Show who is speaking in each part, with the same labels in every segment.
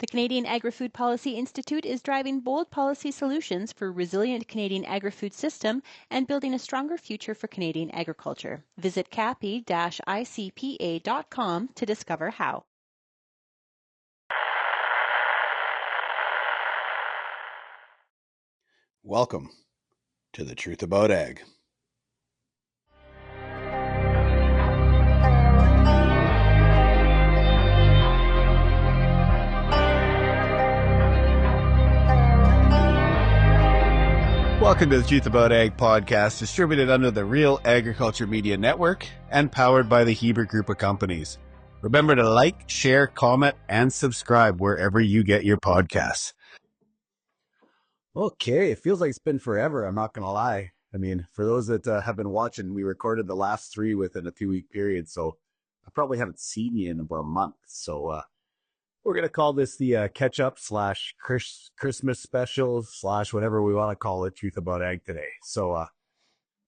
Speaker 1: The Canadian Agri-Food Policy Institute is driving bold policy solutions for a resilient Canadian agri-food system and building a stronger future for Canadian agriculture. Visit capi-icpa.com to discover how.
Speaker 2: Welcome to The Truth About Ag. Welcome to the Truth About Ag podcast, distributed under the Real Agriculture Media Network and powered by the Heber Group of Companies. Remember to like, share, comment, and subscribe wherever you get your podcasts. Okay, it feels like it's been forever, I'm not going to lie. I mean, for those that have been watching, we recorded the last 3 within a 2-week period, so I probably haven't seen you in about a month. So we're going to call this the catch-up / Christmas special / whatever we want to call it, Truth About Ag today. So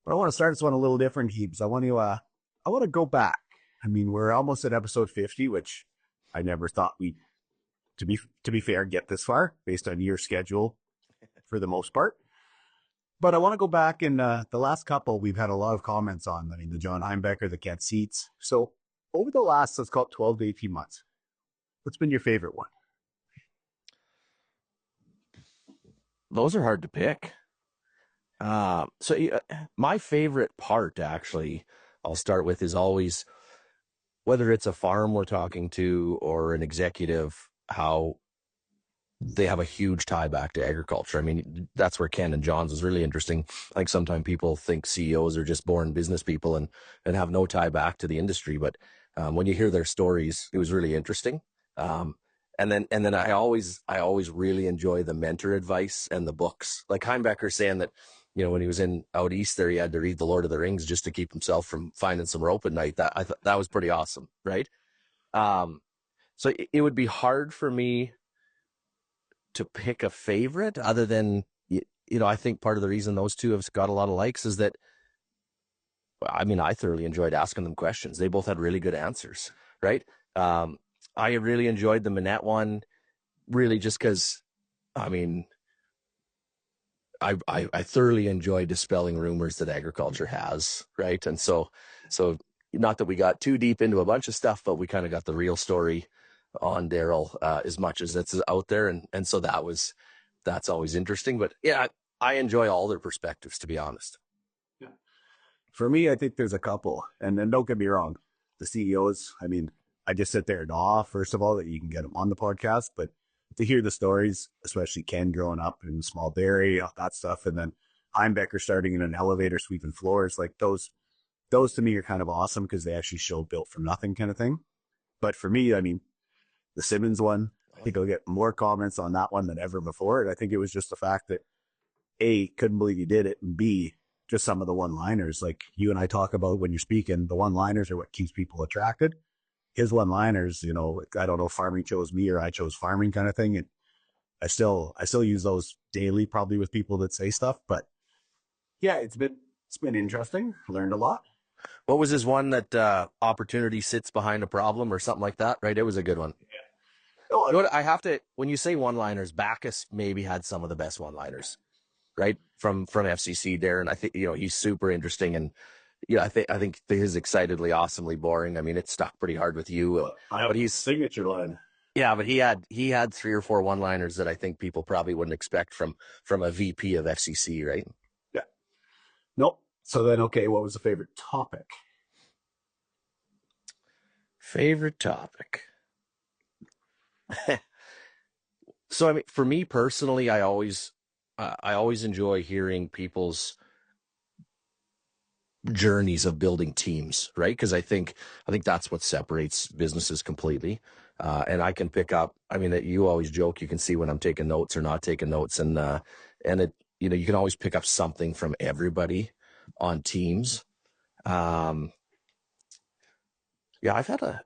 Speaker 2: but I want to start this one a little different, Heaps. I want to go back. I mean, we're almost at episode 50, which I never thought we'd, to be fair, get this far based on your schedule for the most part. But I want to go back in the last couple we've had a lot of comments on. I mean, the John Heimbecker, the Cat Seats. So over the last, let's call it 12 to 18 months, what's been your favorite one?
Speaker 3: Those are hard to pick. My favorite part, actually, I'll start with, is always, whether it's a farm we're talking to or an executive, how they have a huge tie back to agriculture. I mean, that's where Ken and John's is really interesting. I think sometimes people think CEOs are just born business people and have no tie back to the industry. But when you hear their stories, it was really interesting. And then I always really enjoy the mentor advice and the books. Like Heimbecker saying that, you know, when he was out east there, he had to read The Lord of the Rings just to keep himself from finding some rope at night. I thought that was pretty awesome, right? So it would be hard for me to pick a favorite, other than, you know, I think part of the reason those two have got a lot of likes is that, I mean, I thoroughly enjoyed asking them questions. They both had really good answers, right? I really enjoyed the Manette one, really just because, I mean, I thoroughly enjoy dispelling rumors that agriculture has, right? And so not that we got too deep into a bunch of stuff, but we kind of got the real story on Daryl as much as it's out there, and so that's always interesting. But yeah, I enjoy all their perspectives, to be honest.
Speaker 2: Yeah. For me, I think there's a couple, and don't get me wrong, the CEOs, I mean, I just sit there in awe, first of all, that you can get them on the podcast, but to hear the stories, especially Ken growing up in small dairy, all that stuff, and then Heimbecker starting in an elevator sweeping floors, like those to me are kind of awesome because they actually show built from nothing kind of thing. But for me, I mean, the Simmons one, I think I'll get more comments on that one than ever before. And I think it was just the fact that A, couldn't believe you did it, and B, just some of the one-liners. Like you and I talk about when you're speaking, the one-liners are what keeps people attracted. His one-liners, you know, I don't know if farming chose me or I chose farming kind of thing. And I still use those daily, probably with people that say stuff. But yeah, it's been interesting. Learned a lot.
Speaker 3: What was his one that opportunity sits behind a problem or something like that, right? It was a good one.
Speaker 2: Yeah.
Speaker 3: Oh, you know what, I have to, when you say one-liners, Bacchus maybe had some of the best one-liners, right? From FCC there. And I think, you know, he's super interesting. And, you know, I think his excitedly, awesomely boring. I mean, it stuck pretty hard with you.
Speaker 2: But he's signature line.
Speaker 3: Yeah, but he had 3 or 4 one-liners that I think people probably wouldn't expect from a VP of FCC, right?
Speaker 2: Yeah. Nope. So then, okay, what was the favorite topic?
Speaker 3: Favorite topic. So, I mean, for me personally, I always enjoy hearing people's journeys of building teams, right? Because I think that's what separates businesses completely. And I can pick up, I mean, that you always joke, you can see when I'm taking notes or not taking notes. And it, you know, you can always pick up something from everybody on teams. Yeah, I've had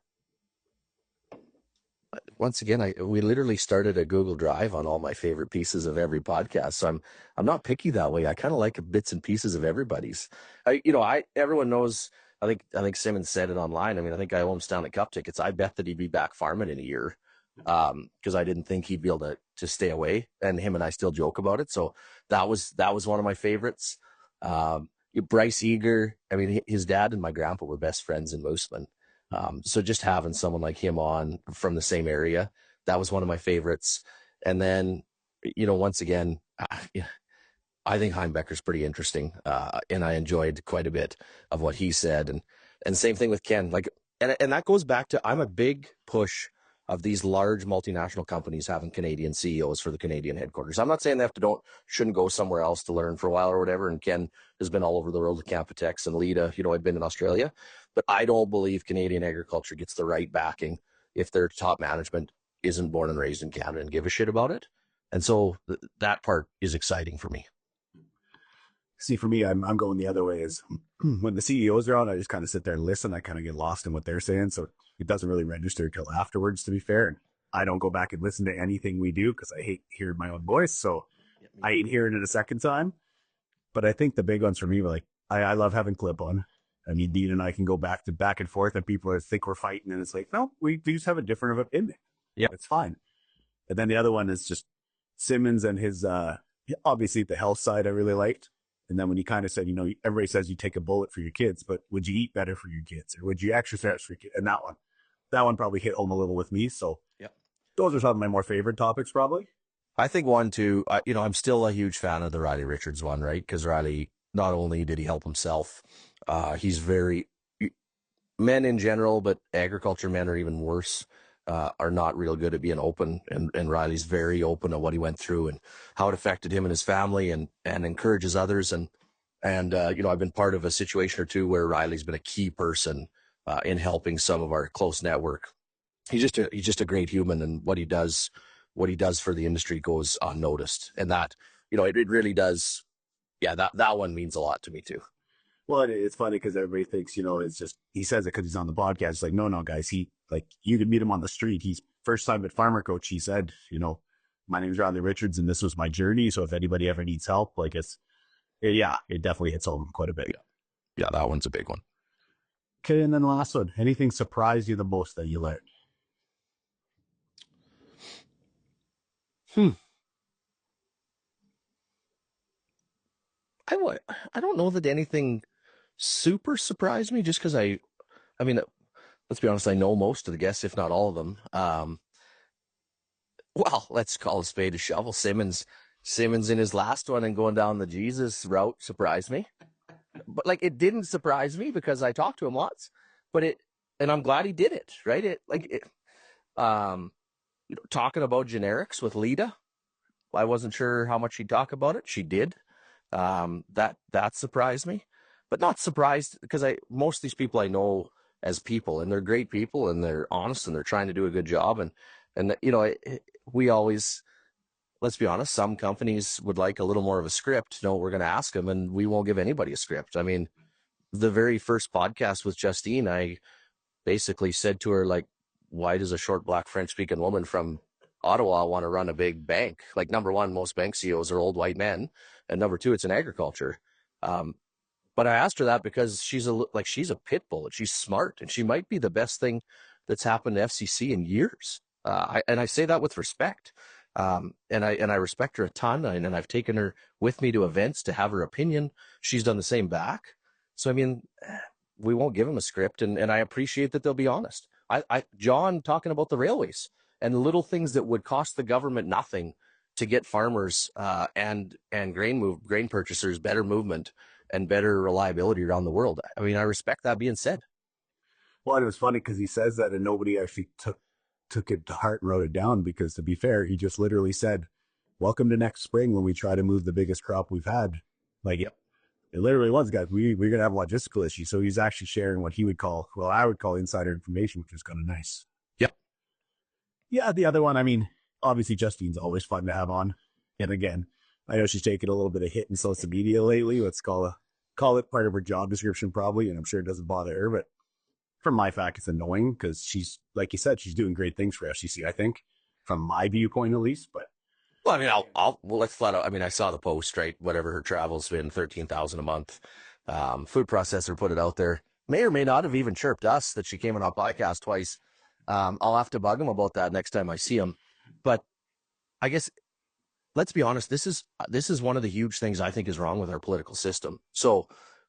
Speaker 3: once again, we literally started a Google Drive on all my favorite pieces of every podcast. So I'm not picky that way. I kind of like bits and pieces of everybody's. Everyone knows. I think Simmons said it online. I mean, I think I own Stanley Cup tickets. I bet that he'd be back farming in a year. because I didn't think he'd be able to stay away, and him and I still joke about it. So that was one of my favorites. Bryce Eager, I mean, his dad and my grandpa were best friends in Mooseman. So just having someone like him on from the same area, that was one of my favorites. And then, once again, I think Heimbecker's pretty interesting, and I enjoyed quite a bit of what he said. And same thing with Ken. Like, and that goes back to, I'm a big push of these large multinational companies having Canadian CEOs for the Canadian headquarters. I'm not saying they shouldn't go somewhere else to learn for a while or whatever. And Ken has been all over the world with Campotex, and Lita, I've been in Australia, but I don't believe Canadian agriculture gets the right backing if their top management isn't born and raised in Canada and give a shit about it. And so that part is exciting for me.
Speaker 2: See, for me, I'm going the other way. Is when the CEOs are on, I just kind of sit there and listen. I kind of get lost in what they're saying, so it doesn't really register until afterwards, to be fair. And I don't go back and listen to anything we do because I hate hearing my own voice. So I hate hearing it a second time. But I think the big ones for me were like, I love having clip on. I mean, Dean and I can go back and forth, and people think we're fighting, and it's like, no, we just have a different opinion.
Speaker 3: Yeah,
Speaker 2: it's fine. And then the other one is just Simmons and his obviously the health side I really liked. And then when he kind of said, everybody says you take a bullet for your kids, but would you eat better for your kids, or would you exercise for your kids? And that one probably hit home a little with me. So
Speaker 3: yeah,
Speaker 2: those are some of my more favorite topics, probably.
Speaker 3: I think one, too, I'm still a huge fan of the Riley Richards one, right? Because Riley, not only did he help himself, he's men in general, but agriculture men are even worse, are not real good at being open. And Riley's very open to what he went through and how it affected him and his family, and encourages others. And I've been part of a situation or two where Riley's been a key person in helping some of our close network. He's just a great human, and what he does for the industry goes unnoticed. And that, it really does. Yeah, that one means a lot to me too.
Speaker 2: Well, it's funny because everybody thinks, it's just, he says it because he's on the podcast. It's like, no, guys, you could meet him on the street. He's first time at Farmer Coach. He said, my name's Riley Richards and this was my journey. So if anybody ever needs help, it definitely hits home quite a bit.
Speaker 3: Yeah, that one's a big one.
Speaker 2: Okay. And then last one, anything surprised you the most that you learned?
Speaker 3: I don't know that anything super surprised me, just because I mean, let's be honest, I know most of the guests, if not all of them. Well, let's call a spade a shovel. Simmons in his last one and going down the Jesus route surprised me. But it didn't surprise me because I talked to him lots, and I'm glad he did it, right? Talking about generics with Lita, I wasn't sure how much she'd talk about it. She did. That surprised me, but not surprised because most of these people I know as people, and they're great people, and they're honest, and they're trying to do a good job. And we always, let's be honest, some companies would like a little more of a script. No, we're going to ask them, and we won't give anybody a script. I mean, the very first podcast with Justine, I basically said to her, why does a short, black, French-speaking woman from Ottawa want to run a big bank? Number one, most bank CEOs are old white men. And number two, it's in agriculture. But I asked her that because she's a pit bull. She's smart, and she might be the best thing that's happened to FCC in years. I say that with respect. And I respect her a ton. And I've taken her with me to events to have her opinion. She's done the same back. So, I mean, we won't give them a script, and I appreciate that they'll be honest. John talking about the railways and little things that would cost the government nothing to get farmers and grain purchasers better movement and better reliability around the world. I mean, I respect that being said.
Speaker 2: Well, it was funny because he says that and nobody actually took it to heart and wrote it down, because to be fair, he just literally said, welcome to next spring when we try to move the biggest crop we've had.
Speaker 3: Yep.
Speaker 2: It literally was, guys. We're going to have a logistical issue. So he's actually sharing what I would call insider information, which is kind of nice.
Speaker 3: Yep.
Speaker 2: Yeah, the other one, I mean, obviously Justine's always fun to have on. And again, I know she's taken a little bit of hit in social media lately. Let's call it part of her job description probably, and I'm sure it doesn't bother her. But from my fact, it's annoying because she's, like you said, she's doing great things for FCC, I think, from my viewpoint at least. But
Speaker 3: well, I mean, let's flat out. I mean, I saw the post, right? Whatever her travel's been, $13,000 a month. Food processor put it out there. May or may not have even chirped us that she came on our podcast twice. I'll have to bug him about that next time I see him. But I guess let's be honest. This is one of the huge things I think is wrong with our political system. So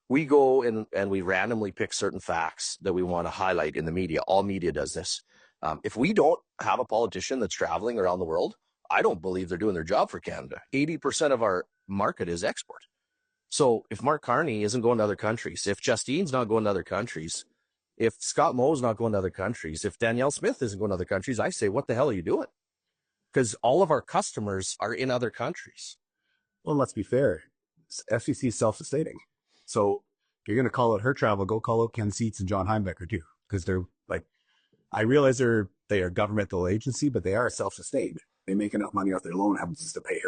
Speaker 3: we go and we randomly pick certain facts that we want to highlight in the media. All media does this. If we don't have a politician that's traveling around the world, I don't believe they're doing their job for Canada. 80% of our market is export. So if Mark Carney isn't going to other countries, if Justine's not going to other countries, if Scott Moe's not going to other countries, if Danielle Smith isn't going to other countries, I say, what the hell are you doing? Because all of our customers are in other countries.
Speaker 2: Well, let's be fair. FCC is self-sustaining. So if you're going to call out her travel, go call out Ken Seitz and John Heimbecker too. Because they're like, I realize they are a governmental agency, but they are self-sustained. They make enough money off their loan happens to pay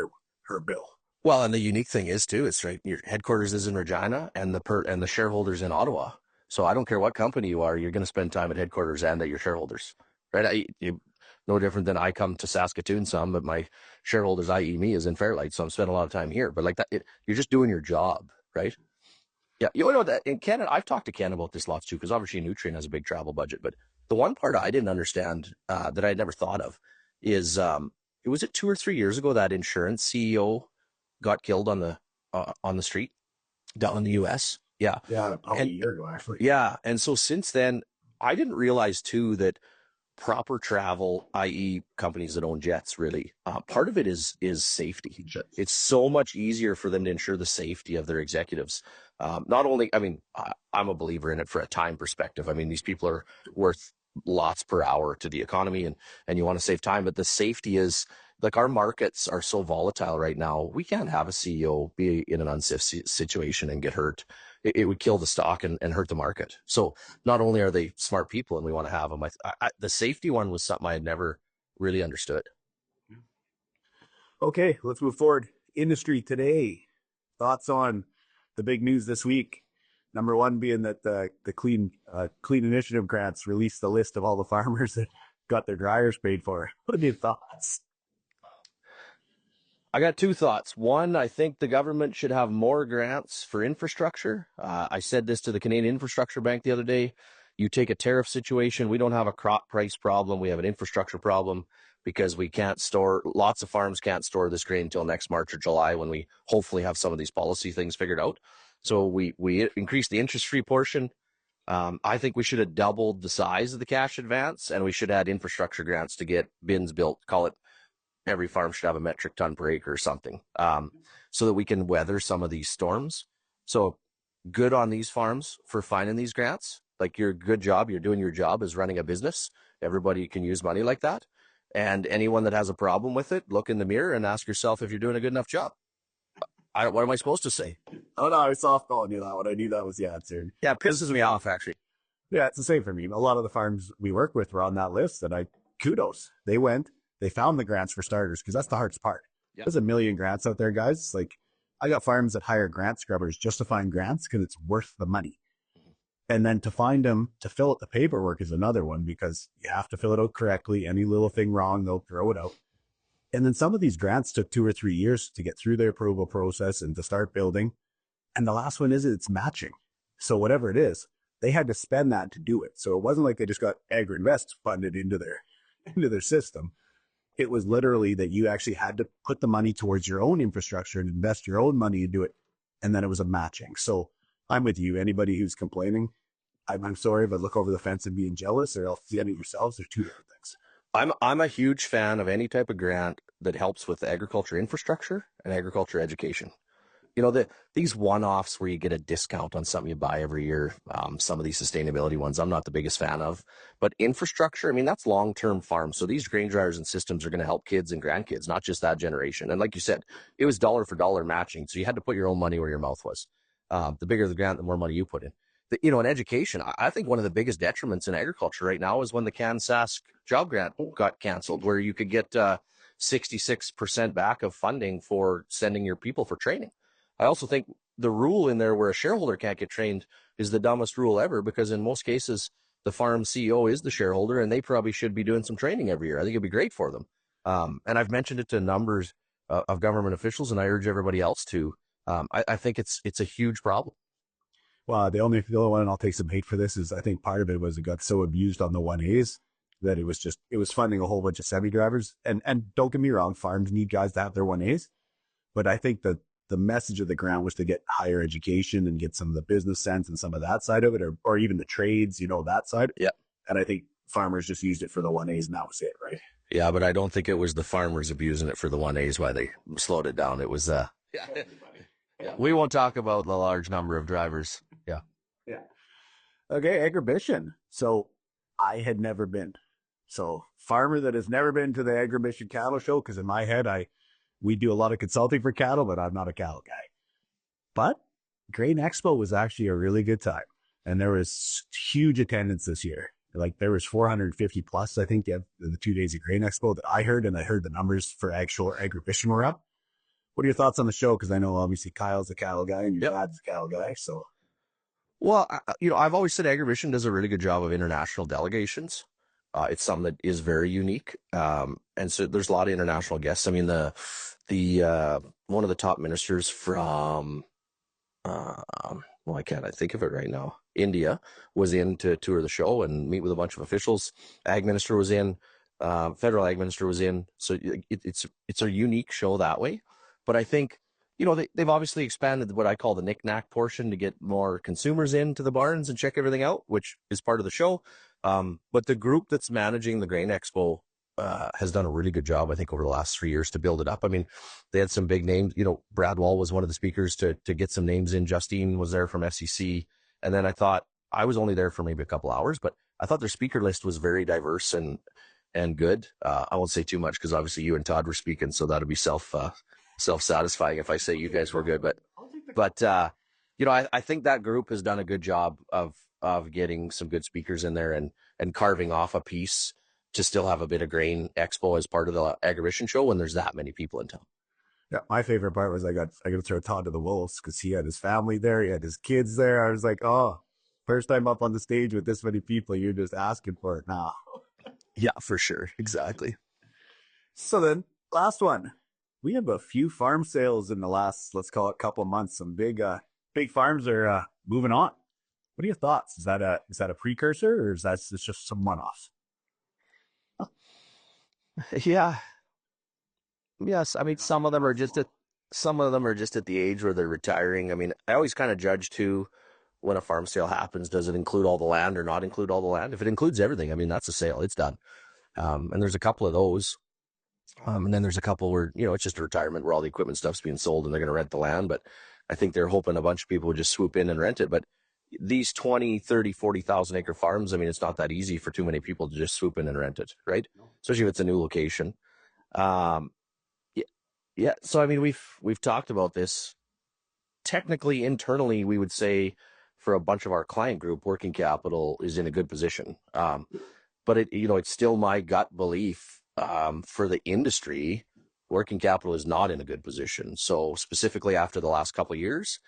Speaker 2: her bill.
Speaker 3: Well, and the unique thing is too, it's right. Your headquarters is in Regina, and the shareholders in Ottawa. So I don't care what company you are, you're going to spend time at headquarters and at your shareholders, right? No different than I come to Saskatoon some, but my shareholders, i.e., me, is in Fairlight, so I'm spending a lot of time here. But like that, you're just doing your job, right? Yeah, you know that in Canada, I've talked to Ken about this lots too, because obviously Nutrien has a big travel budget. But the one part I didn't understand that I had never thought of is it was 2 or 3 years ago that insurance CEO got killed on the street down in the U.S. Yeah,
Speaker 2: probably a year ago actually.
Speaker 3: Yeah, and so since then, I didn't realize too that proper travel, i.e., companies that own jets, really part of it is safety. It's so much easier for them to ensure the safety of their executives. Not only, I mean, I'm a believer in it for a time perspective. I mean, these people are worth lots per hour to the economy, and you want to save time, but the safety is like our markets are so volatile right now. We can't have a CEO be in an unsafe situation and get hurt. It would kill the stock and hurt the market. So not only are they smart people and we want to have them, the safety one was something I had never really understood.
Speaker 2: Okay, let's move forward. Industry today. Thoughts on the big news this week? Number one being that the Clean Initiative grants released the list of all the farmers that got their dryers paid for. What are your thoughts?
Speaker 3: I got 2 thoughts. One, I think the government should have more grants for infrastructure. I said this to the Canadian Infrastructure Bank the other day. You take a tariff situation, we don't have a crop price problem. We have an infrastructure problem because lots of farms can't store this grain until next March or July when we hopefully have some of these policy things figured out. So we increased the interest-free portion. I think we should have doubled the size of the cash advance, and we should add infrastructure grants to get bins built, call it every farm should have a metric ton per acre or something, so that we can weather some of these storms. So good on these farms for finding these grants. Like you're doing your job as running a business. Everybody can use money like that. And anyone that has a problem with it, look in the mirror and ask yourself if you're doing a good enough job. What am I supposed to say?
Speaker 2: Oh no, I was softballing you that one. I knew that was the answer.
Speaker 3: Yeah, it pisses me off actually.
Speaker 2: Yeah, it's the same for me. A lot of the farms we work with were on that list, and kudos. They found the grants for starters, because that's the hardest part. Yep. There's a million grants out there, guys. Like, I got farms that hire grant scrubbers just to find grants because it's worth the money. And then to find them, to fill out the paperwork is another one, because you have to fill it out correctly. Any little thing wrong, they'll throw it out. And then some of these grants took 2 or 3 years to get through their approval process and to start building. And the last one is it's matching. So whatever it is, they had to spend that to do it. So it wasn't like they just got AgriInvest funded into their system. It was literally that you actually had to put the money towards your own infrastructure and invest your own money to do it. And then it was a matching. So I'm with you. Anybody who's complaining, I'm sorry, but look over the fence and being jealous, or else see it yourselves. They're 2 different things.
Speaker 3: I'm a huge fan of any type of grant that helps with agriculture infrastructure and agriculture education. You know, these one-offs where you get a discount on something you buy every year, some of these sustainability ones, I'm not the biggest fan of. But infrastructure, I mean, that's long-term farms. So these grain dryers and systems are going to help kids and grandkids, not just that generation. And like you said, it was dollar for dollar matching. So you had to put your own money where your mouth was. The bigger the grant, the more money you put in. In education, I think one of the biggest detriments in agriculture right now is when the CanSask job grant got canceled, where you could get 66% back of funding for sending your people for training. I also think the rule in there where a shareholder can't get trained is the dumbest rule ever, because in most cases, the farm CEO is the shareholder and they probably should be doing some training every year. I think it'd be great for them. And I've mentioned it to numbers of government officials, and I urge everybody else to. I think it's a huge problem.
Speaker 2: Well, the only one, and I'll take some hate for this, is I think part of it was it got so abused on the 1As that it was funding a whole bunch of semi drivers. And don't get me wrong, farms need guys to have their 1As. But I think that the message of the grant was to get higher education and get some of the business sense and some of that side of it, or even the trades, that side.
Speaker 3: Yeah.
Speaker 2: And I think farmers just used it for the 1As and that was it, right?
Speaker 3: Yeah, but I don't think it was the farmers abusing it for the 1As why they slowed it down. It was, yeah. We won't talk about the large number of drivers. Yeah.
Speaker 2: Yeah. Okay, Agribition. So I had never been. So farmer that has never been to the Agribition cattle show, because in my head, we do a lot of consulting for cattle, but I'm not a cattle guy. But Grain Expo was actually a really good time. And there was huge attendance this year. Like there was 450 plus, I think, the 2 days of Grain Expo that I heard, and I heard the numbers for actual Agribition were up. What are your thoughts on the show? Because I know obviously Kyle's a cattle guy and your dad's a cattle guy. So,
Speaker 3: well, I've always said Agribition does a really good job of international delegations. It's something that is very unique. And so there's a lot of international guests. I mean, the one of the top ministers from, I can't think of it right now. India was in to tour the show and meet with a bunch of officials. Ag minister was in, federal ag minister was in. So it's a unique show that way. But I think, they've obviously expanded what I call the knick-knack portion to get more consumers into the barns and check everything out, which is part of the show. But the group that's managing the Grain Expo has done a really good job, I think, over the last 3 years to build it up. I mean, they had some big names. Brad Wall was one of the speakers to get some names in. Justine was there from SEC. And then I was only there for maybe a couple hours, but I thought their speaker list was very diverse and good. I won't say too much because obviously you and Todd were speaking, so that'll be self-satisfying if I say you guys were good. But I think that group has done a good job of getting some good speakers in there and carving off a piece to still have a bit of Grain Expo as part of the Agribition show when there's that many people in town.
Speaker 2: Yeah, my favorite part was I got to throw Todd to the wolves because he had his family there, he had his kids there. I was like, oh, first time up on the stage with this many people, you're just asking for it now.
Speaker 3: Yeah, for sure, exactly.
Speaker 2: So then, last one, we have a few farm sales in the last, let's call it, couple of months. Some big farms are moving on. What are your thoughts? Is that a precursor, or is that just some one-offs?
Speaker 3: Yeah. Yes, I mean some of them are just at the age where they're retiring. I mean, I always kind of judge too when a farm sale happens. Does it include all the land or not include all the land? If it includes everything, I mean that's a sale. It's done. And there's a couple of those. And then there's a couple where it's just a retirement where all the equipment stuff's being sold and they're going to rent the land. But I think they're hoping a bunch of people would just swoop in and rent it. But these 20, 30, 40,000 acre farms, I mean, it's not that easy for too many people to just swoop in and rent it, right? Especially if it's a new location. Yeah. So, I mean, we've talked about this. Technically, internally, we would say for a bunch of our client group, working capital is in a good position. But it's still my gut belief, for the industry, working capital is not in a good position. So specifically after the last couple of years,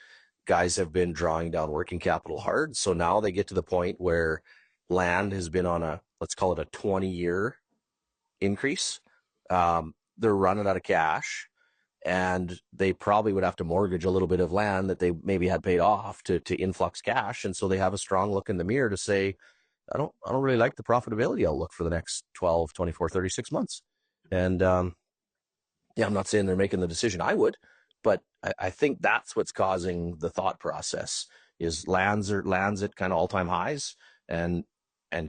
Speaker 3: guys have been drawing down working capital hard. So now they get to the point where land has been on let's call it a 20-year increase. They're running out of cash and they probably would have to mortgage a little bit of land that they maybe had paid off to influx cash. And so they have a strong look in the mirror to say, I don't really like the profitability outlook for the next 12, 24, 36 months. And, I'm not saying they're making the decision I would, but I think that's what's causing the thought process is lands at kind of all-time highs and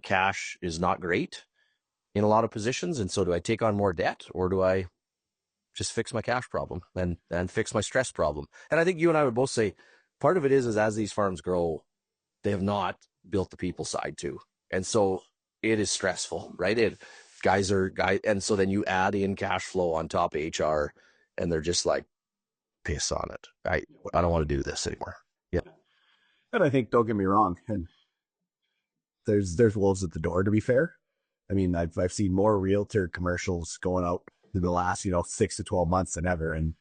Speaker 3: cash is not great in a lot of positions. And so do I take on more debt or do I just fix my cash problem and fix my stress problem? And I think you and I would both say part of it is as these farms grow, they have not built the people side too. And so it is stressful, right? And so then you add in cash flow on top of HR and they're just like, piss on it. I don't want to do this anymore. Yeah.
Speaker 2: And I think, don't get me wrong, and there's wolves at the door, to be fair. I mean, I've seen more realtor commercials going out in the last, 6 to 12 months than ever. And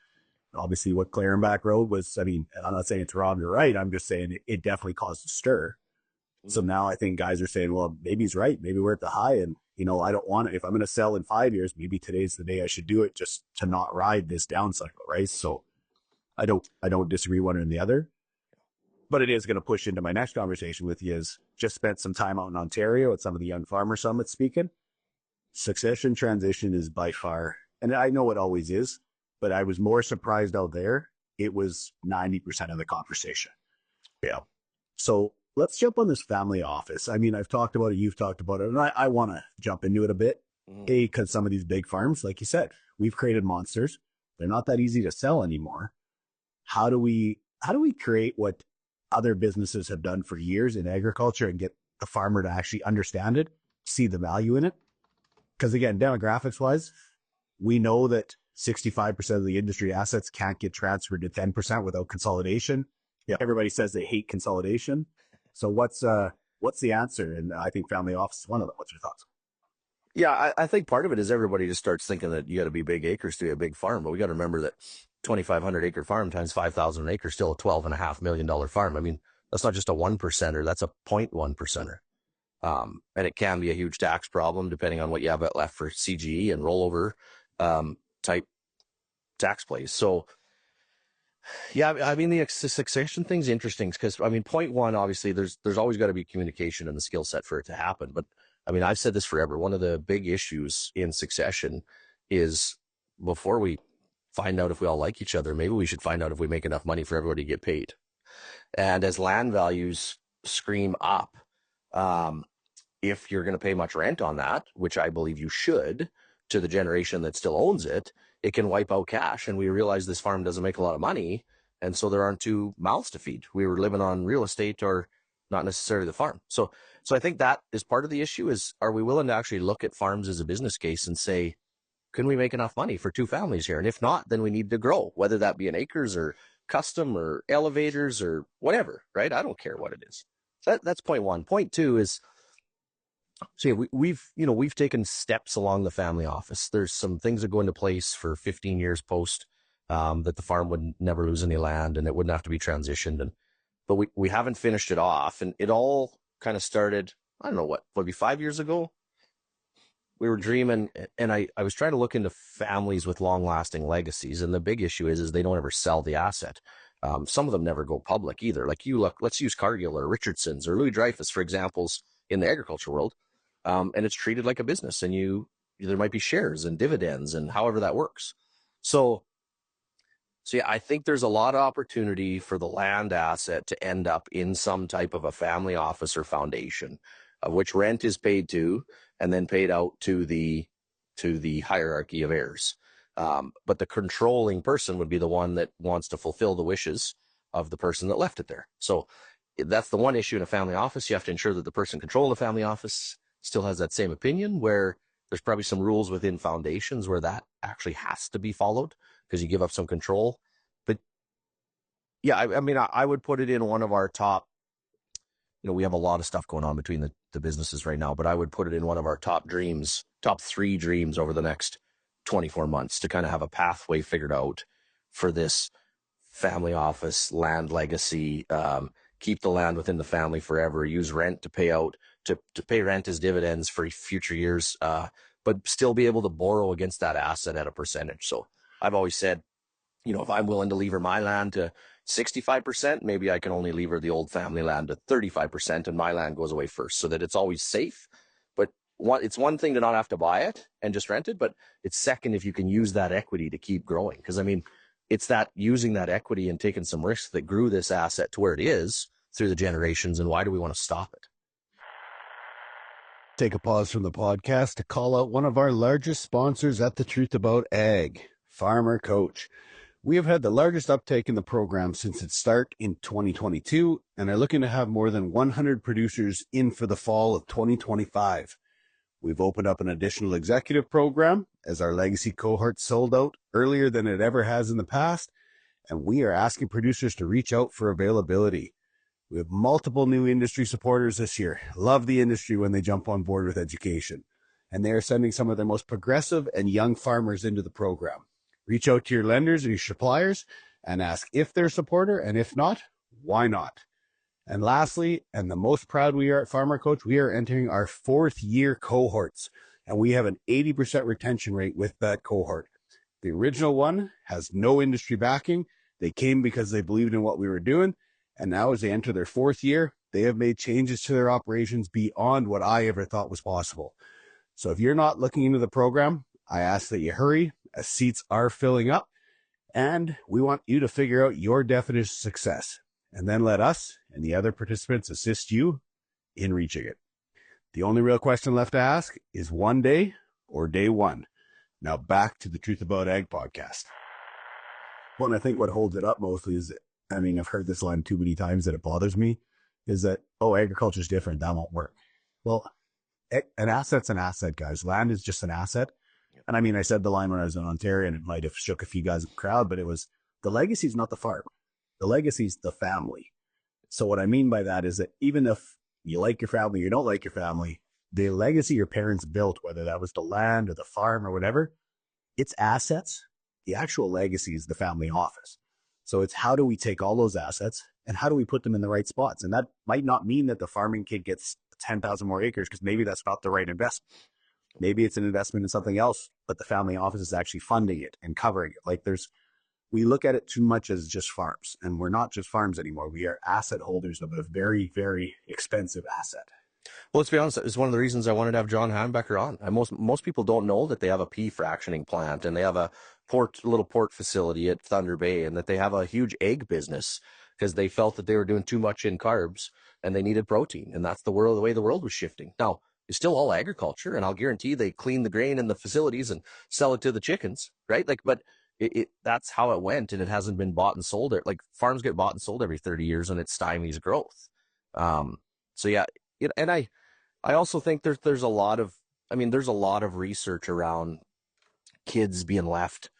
Speaker 2: obviously what Clarenbach Road was, I mean, I'm not saying it's wrong or right. I'm just saying it definitely caused a stir. So now I think guys are saying, well, maybe he's right. Maybe we're at the high and, I don't want it. If I'm going to sell in 5 years, maybe today's the day I should do it just to not ride this down cycle, right? So I don't disagree one or the other, but it is going to push into my next conversation with you is just spent some time out in Ontario at some of the Young Farmer Summits speaking. succession transition is by far, and I know it always is, but I was more surprised out there. It was 90% of the conversation. Yeah. So let's jump on this family office. I mean, I've talked about it, you've talked about it, and I want to jump into it a bit. Because some of these big farms, like you said, we've created monsters. They're not that easy to sell anymore. How do we create what other businesses have done for years in agriculture and get the farmer to actually understand it, see the value in it? Because again, demographics wise, we know that 65% of the industry assets can't get transferred to 10% without consolidation. Yeah. Everybody says they hate consolidation. So what's the answer? And I think family office is one of them. What's your thoughts?
Speaker 3: Yeah, I think part of it is everybody just starts thinking that you got to be big acres to be a big farm, but we got to remember that 2,500 acre farm times 5,000 acres still a $12.5 million farm. I mean, that's not just a 1%er, that's a 0.1%er. And it can be a huge tax problem depending on what you have left for CGE and rollover type tax plays. So, yeah, I mean, the succession thing's interesting because, I mean, point one, obviously, there's always got to be communication and the skill set for it to happen. But I mean, I've said this forever. One of the big issues in succession is before we find out if we all like each other, maybe we should find out if we make enough money for everybody to get paid. And as land values scream up, if you're going to pay much rent on that, which I believe you should, to the generation that still owns it, it can wipe out cash. And we realize this farm doesn't make a lot of money. And so there aren't two mouths to feed. We were living on real estate or not necessarily the farm. So I think that is part of the issue is, are we willing to actually look at farms as a business case and say, can we make enough money for two families here? And if not, then we need to grow, whether that be in acres or custom or elevators or whatever, right? I don't care what it is. So that's point one. Point two is, so yeah, we've taken steps along the family office. There's some things that go into place for 15 years post that the farm would never lose any land and it wouldn't have to be transitioned. But we haven't finished it off. And it all kind of started, I don't know what, maybe 5 years ago. We were dreaming, and I was trying to look into families with long-lasting legacies. And the big issue is they don't ever sell the asset. Some of them never go public either. Like let's use Cargill or Richardson's or Louis Dreyfus for examples in the agriculture world. And it's treated like a business, and there might be shares and dividends and however that works. So yeah, I think there's a lot of opportunity for the land asset to end up in some type of a family office or foundation, of which rent is paid to and then paid out to the hierarchy of heirs. But the controlling person would be the one that wants to fulfill the wishes of the person that left it there. So that's the one issue in a family office. You have to ensure that the person controlling the family office still has that same opinion, where there's probably some rules within foundations where that actually has to be followed because you give up some control. But yeah, I mean, I would put it in one of our top, we have a lot of stuff going on between the businesses right now, but I would put it in one of our top 3 dreams over the next 24 months to kind of have a pathway figured out for this family office, land legacy, keep the land within the family forever, use rent to pay out, to pay rent as dividends for future years, but still be able to borrow against that asset at a percentage. So I've always said, if I'm willing to lever my land to 65%, maybe I can only lever the old family land to 35% and my land goes away first so that it's always safe. But it's one thing to not have to buy it and just rent it, but it's second if you can use that equity to keep growing. Because I mean, it's that using that equity and taking some risks that grew this asset to where it is through the generations. And why do we want to stop it?
Speaker 2: Take a pause from the podcast to call out one of our largest sponsors at The Truth About Ag, Farmer Coach. We have had the largest uptake in the program since its start in 2022 and are looking to have more than 100 producers in for the fall of 2025. We've opened up an additional executive program as our legacy cohort sold out earlier than it ever has in the past, and we are asking producers to reach out for availability. We have multiple new industry supporters this year. Love the industry when they jump on board with education, and they are sending some of their most progressive and young farmers into the program. Reach out to your lenders or your suppliers and ask if they're a supporter, and if not, why not? And lastly, and the most proud we are at Farmer Coach, we are entering our 4th year cohorts, and we have an 80% retention rate with that cohort. The original one has no industry backing. They came because they believed in what we were doing, and now as they enter their 4th year, they have made changes to their operations beyond what I ever thought was possible. So if you're not looking into the program, I ask that you hurry, as seats are filling up, and we want you to figure out your definition of success, and then let us and the other participants assist you in reaching it. The only real question left to ask is one day or day one. Now back to the Truth About Ag podcast. Well, and I think what holds it up mostly is, I mean, I've heard this line too many times that it bothers me, is that, oh, agriculture is different. That won't work. Well, an asset's an asset, guys. Land is just an asset. And I mean, I said the line when I was in Ontario, and it might have shook a few guys in the crowd, but it was, the legacy is not the farm. The legacy is the family. So what I mean by that is that even if you like your family, you don't like your family, the legacy your parents built, whether that was the land or the farm or whatever, it's assets. The actual legacy is the family office. So it's how do we take all those assets and how do we put them in the right spots? And that might not mean that the farming kid gets 10,000 more acres, because maybe that's not the right investment. Maybe it's an investment in something else, but the family office is actually funding it and covering it. Like we look at it too much as just farms, and we're not just farms anymore. We are asset holders of a very, very expensive asset.
Speaker 3: Well, let's be honest, it's one of the reasons I wanted to have John Hanbecker on. Most people don't know that they have a pea fractioning plant, and they have a little port facility at Thunder Bay, and that they have a huge egg business because they felt that they were doing too much in carbs and they needed protein. And that's the way the world was shifting. Now, it's still all agriculture, and I'll guarantee they clean the grain in the facilities and sell it to the chickens, right? But that's how it went, and it hasn't been bought and sold. Like, farms get bought and sold every 30 years, and it stymies growth. So yeah, and I also think there's a lot of research around kids being left.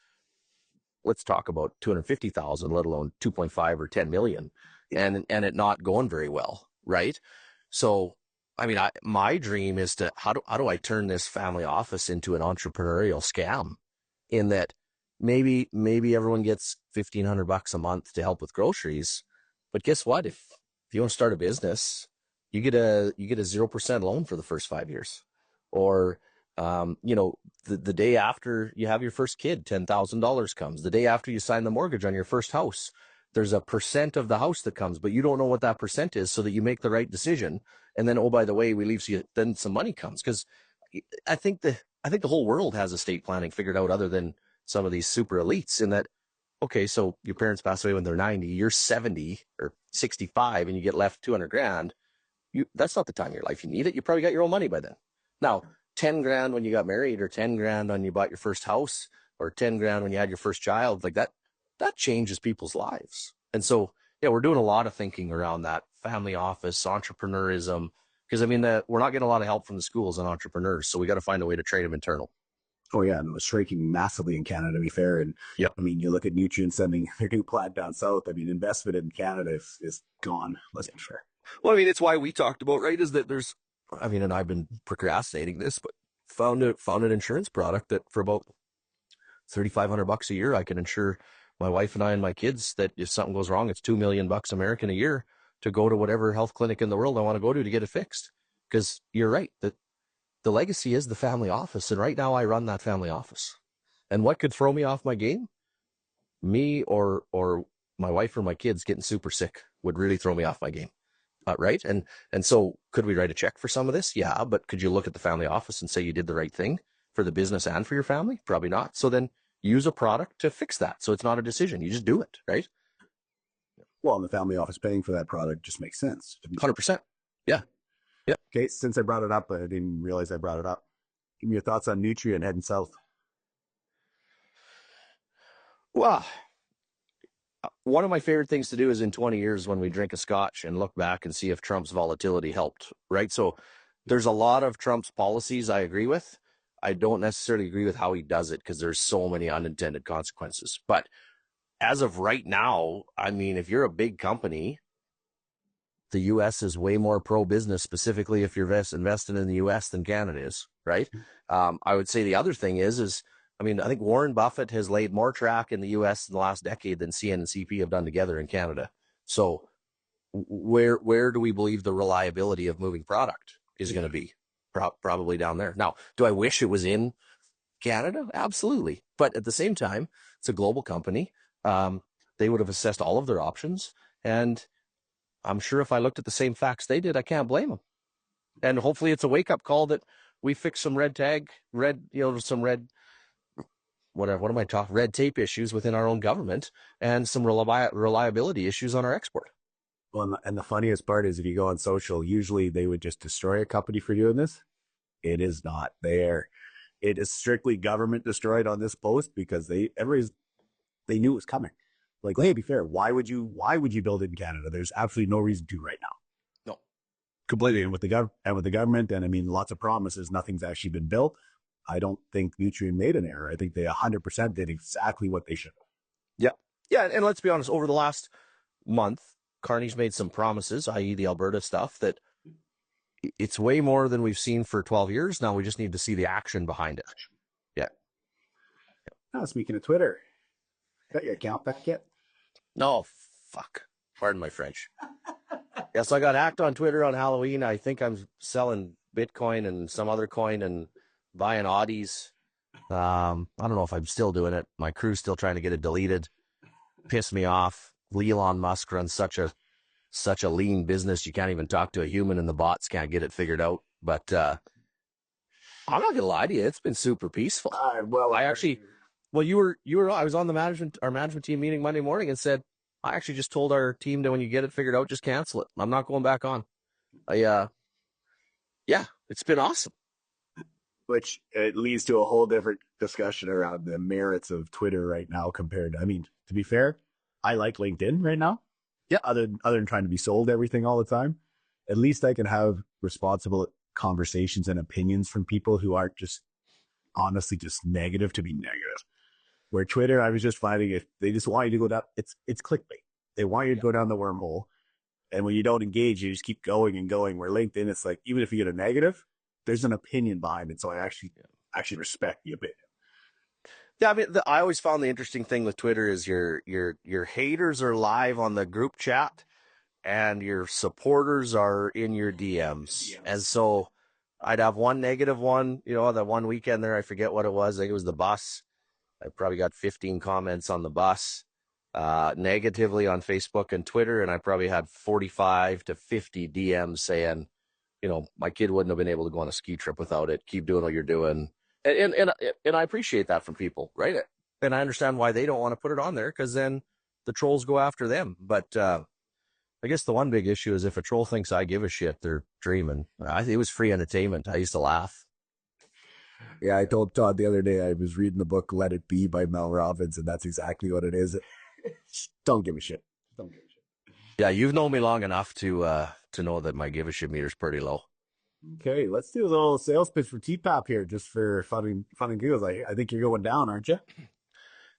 Speaker 3: Let's talk about 250,000, let alone 2.5 or 10 million, and it not going very well, right? So, I mean, my dream is to how do I turn this family office into an entrepreneurial scam, in that maybe everyone gets $1,500 a month to help with groceries, but guess what? If you want to start a business, you get a 0% loan for the first 5 years, or the day after you have your first kid, $10,000 comes. The day after you sign the mortgage on your first house, there's a percent of the house that comes, but you don't know what that percent is, so that you make the right decision. And then, oh, by the way, we leave you, then some money comes. Because I think the whole world has estate planning figured out, other than some of these super elites, in that, okay, so your parents pass away when they're 90, you're 70 or 65, and you get left 200 grand. That's not the time of your life you need it. You probably got your own money by then. Now, 10 grand when you got married, or 10 grand when you bought your first house, or 10 grand when you had your first child, like that changes people's lives. And so, yeah, we're doing a lot of thinking around that family office, entrepreneurism, because I mean, we're not getting a lot of help from the schools on entrepreneurs. So we got to find a way to train them internal.
Speaker 2: Oh yeah, and it was shrinking massively in Canada, to be fair. And
Speaker 3: yep.
Speaker 2: I mean, you look at Nutrien sending their new plant down south. I mean, investment in Canada is gone. Let's be fair.
Speaker 3: Well, I mean, it's why we talked about, right, is that and I've been procrastinating this, but found an insurance product that for about $3,500 a year, I can insure my wife and I and my kids that if something goes wrong, it's $2 million American a year to go to whatever health clinic in the world I want to go to get it fixed. Because you're right, that the legacy is the family office. And right now I run that family office. And what could throw me off my game? Me or my wife or my kids getting super sick would really throw me off my game. Right. And so could we write a check for some of this? Yeah. But could you look at the family office and say you did the right thing for the business and for your family? Probably not. So then use a product to fix that. So it's not a decision. You just do it. Right.
Speaker 2: Well, and the family office paying for that product just makes sense.
Speaker 3: 100%. Yeah. Yeah.
Speaker 2: Okay. Since I brought it up, I didn't realize I brought it up. Give me your thoughts on Nutrien heading south.
Speaker 3: Well, one of my favorite things to do is in 20 years when we drink a scotch and look back and see if Trump's volatility helped, right? So there's a lot of Trump's policies I agree with. I don't necessarily agree with how he does it because there's so many unintended consequences. But as of right now, I mean, if you're a big company, the U.S. is way more pro-business, specifically if you're investing in the U.S. than Canada is, right? I would say the other thing is I mean, I think Warren Buffett has laid more track in the U.S. in the last decade than CN and CP have done together in Canada. So where do we believe the reliability of moving product is going to be? Probably down there. Now, do I wish it was in Canada? Absolutely. But at the same time, it's a global company. They would have assessed all of their options. And I'm sure if I looked at the same facts they did, I can't blame them. And hopefully it's a wake-up call that we fixed some red tape issues within our own government and some reliability issues on our export.
Speaker 2: Well, and the funniest part is if you go on social, usually they would just destroy a company for doing this. It is not there. It is strictly government destroyed on this post because they knew it was coming. Like, hey, be fair. Why would you build it in Canada? There's absolutely no reason to right now.
Speaker 3: No.
Speaker 2: Completely. And with the government, and I mean, lots of promises, nothing's actually been built. I don't think Nutrien made an error. I think they 100% did exactly what they should.
Speaker 3: Yeah. Yeah. And let's be honest, over the last month, Carney's made some promises, i.e. the Alberta stuff, that it's way more than we've seen for 12 years. Now we just need to see the action behind it. Yeah.
Speaker 2: Now, speaking of Twitter, got your account back yet?
Speaker 3: No, fuck. Pardon my French. Yeah, so I got hacked on Twitter on Halloween. I think I'm selling Bitcoin and some other coin and buying Audis. I don't know if I'm still doing it. My crew's still trying to get it deleted. Pissed me off. Elon Musk runs such a lean business. You can't even talk to a human and the bots can't get it figured out. But I'm not gonna lie to you, it's been super peaceful. I was on our management team meeting Monday morning and said, I actually just told our team that when you get it figured out, just cancel it. I'm not going back on. Yeah, it's been awesome.
Speaker 2: Which it leads to a whole different discussion around the merits of Twitter right now compared to, I mean, to be fair, I like LinkedIn right now. Yeah. Other than trying to be sold everything all the time, at least I can have responsible conversations and opinions from people who aren't just honestly just negative to be negative. Where Twitter, I was just finding if they just want you to go down, it's clickbait. They want you to go down the wormhole. And when you don't engage, you just keep going and going. Where LinkedIn, it's like, even if you get a negative, there's an opinion behind it. So I actually respect the opinion.
Speaker 3: Yeah, I mean, I always found the interesting thing with Twitter is your haters are live on the group chat and your supporters are in your DMs. And so I'd have one negative one, that one weekend there, I forget what it was. I think it was the bus. I probably got 15 comments on the bus, negatively on Facebook and Twitter. And I probably had 45 to 50 DMs saying, my kid wouldn't have been able to go on a ski trip without it. Keep doing what you're doing. And I appreciate that from people, right? And I understand why they don't want to put it on there because then the trolls go after them. But I guess the one big issue is if a troll thinks I give a shit, they're dreaming. It was free entertainment. I used to laugh.
Speaker 2: Yeah, I told Todd the other day I was reading the book Let It Be by Mel Robbins, and that's exactly what it is. Don't give a shit. Don't give a shit.
Speaker 3: Yeah, you've known me long enough to know that my give a shit meter's pretty low.
Speaker 2: Okay, let's do a little sales pitch for TPAP here, just for fun and giggles. I think you're going down, aren't you?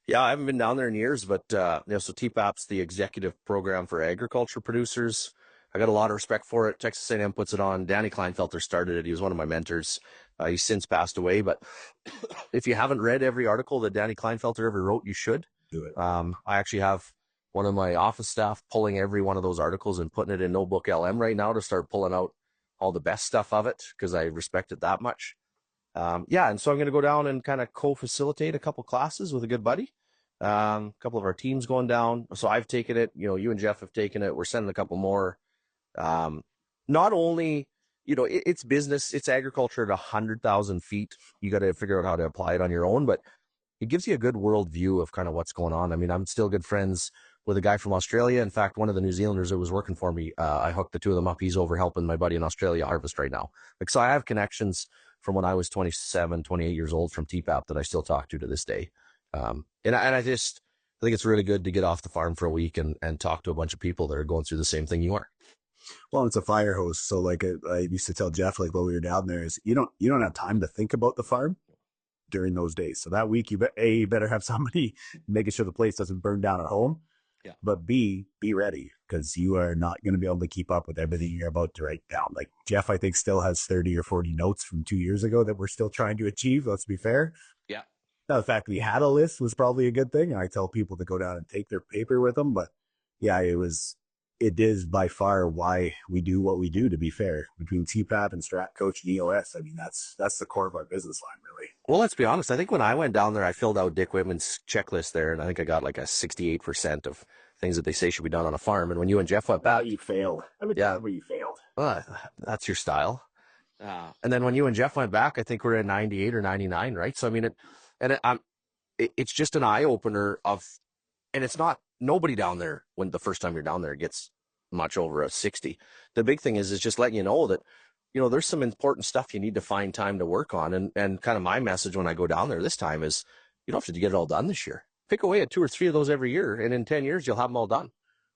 Speaker 3: Yeah, I haven't been down there in years, but so TPAP's the executive program for agriculture producers. I got a lot of respect for it. Texas A&M puts it on. Danny Kleinfelter started it. He was one of my mentors. He's since passed away, but if you haven't read every article that Danny Kleinfelter ever wrote, you should.
Speaker 2: Do it.
Speaker 3: I actually have one of my office staff pulling every one of those articles and putting it in Notebook LM right now to start pulling out all the best stuff of it because I respect it that much. And so I'm going to go down and kind of co-facilitate a couple classes with a good buddy. A couple of our teams going down. So I've taken it, you and Jeff have taken it. We're sending a couple more. Not only, it's business, it's agriculture at 100,000 feet. You got to figure out how to apply it on your own, but it gives you a good world view of kind of what's going on. I mean, I'm still good friends with a guy from Australia. In fact, one of the New Zealanders that was working for me, I hooked the two of them up. He's over helping my buddy in Australia harvest right now. So I have connections from when I was 27, 28 years old from TPAP that I still talk to this day. And I think it's really good to get off the farm for a week and talk to a bunch of people that are going through the same thing you are.
Speaker 2: Well, it's a fire hose. So like I used to tell Jeff, like while we were down there, is you don't have time to think about the farm during those days. So that week, you better have somebody making sure the place doesn't burn down at home. Yeah. But B, be ready because you are not going to be able to keep up with everything you're about to write down. Like Jeff, I think still has 30 or 40 notes from 2 years ago that we're still trying to achieve. Let's be fair.
Speaker 3: Yeah.
Speaker 2: Now, the fact that we had a list was probably a good thing. And I tell people to go down and take their paper with them. But yeah, it is by far why we do what we do, to be fair, between TPAP and Strat Coach and EOS. I mean, that's the core of our business line, really.
Speaker 3: Well, let's be honest. I think when I went down there, I filled out Dick Whitman's checklist there, and I think I got like a 68% of things that they say should be done on a farm. And when you and Jeff went back,
Speaker 2: you failed. I would tell where you failed.
Speaker 3: That's your style. And then when you and Jeff went back, I think we're at 98 or 99, right? So, I mean, it's just an eye opener and it's not, nobody down there, when the first time you're down there, gets much over a 60. The big thing is just letting you know that, there's some important stuff you need to find time to work on. And kind of my message when I go down there this time is, you don't have to get it all done this year. Pick away at 2 or 3 of those every year. And in 10 years, you'll have them all done,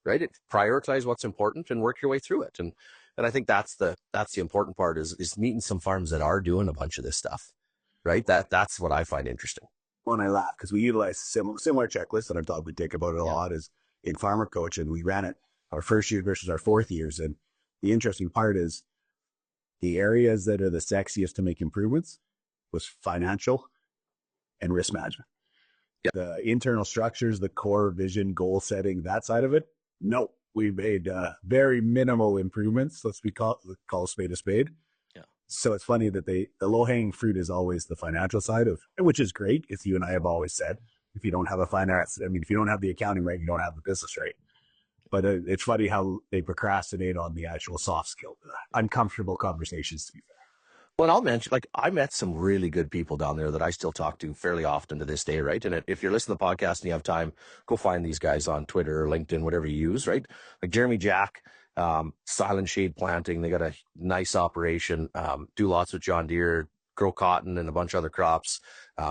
Speaker 3: right? Prioritize what's important and work your way through it. And I think that's the important part is meeting some farms that are doing a bunch of this stuff, right? That's what I find interesting.
Speaker 2: When I laugh, because we utilize similar checklists, and I've talked with Dick about it a lot, is in Farmer Coach, and we ran it our first year versus our fourth years. And the interesting part is the areas that are the sexiest to make improvements was financial and risk management. Yeah. The internal structures, the core vision, goal setting, that side of it, no. We made very minimal improvements. Let's call a spade a spade. Yeah. So it's funny that the low-hanging fruit is always the financial side of, which is great. It's you and I have always said, if you don't have if you don't have the accounting right, you don't have the business right. But it's funny how they procrastinate on the actual soft skill, uncomfortable conversations, to be fair.
Speaker 3: Well, I'll mention, I met some really good people down there that I still talk to fairly often to this day, right? And if you're listening to the podcast and you have time, go find these guys on Twitter or LinkedIn, whatever you use, right? Like Jeremy Jack, Silent Shade Planting. They got a nice operation, do lots with John Deere, grow cotton and a bunch of other crops.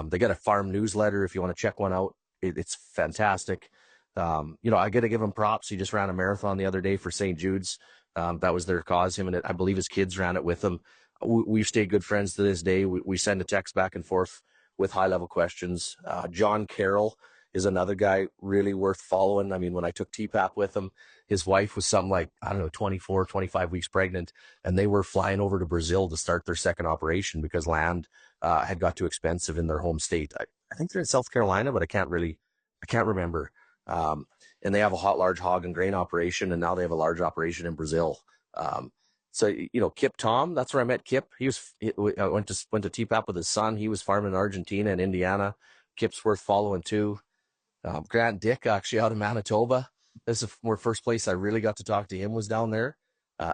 Speaker 3: They got a farm newsletter if you want to check one out. It's fantastic. I got to give him props. He just ran a marathon the other day for St. Jude's. That was their cause. Him and I believe his kids ran it with him. We've stayed good friends to this day. We send a text back and forth with high-level questions. John Carroll is another guy really worth following. I mean, when I took TPAP with him, his wife was something like, 24, 25 weeks pregnant, and they were flying over to Brazil to start their second operation because land had got too expensive in their home state. I think they're in South Carolina, but I can't remember. And they have a large hog and grain operation, and now they have a large operation in Brazil. So, Kip Tom, that's where I met Kip. I went to TPAP with his son. He was farming in Argentina and Indiana. Kip's worth following too. Grant Dick, actually out of Manitoba. This is where first place I really got to talk to him was down there.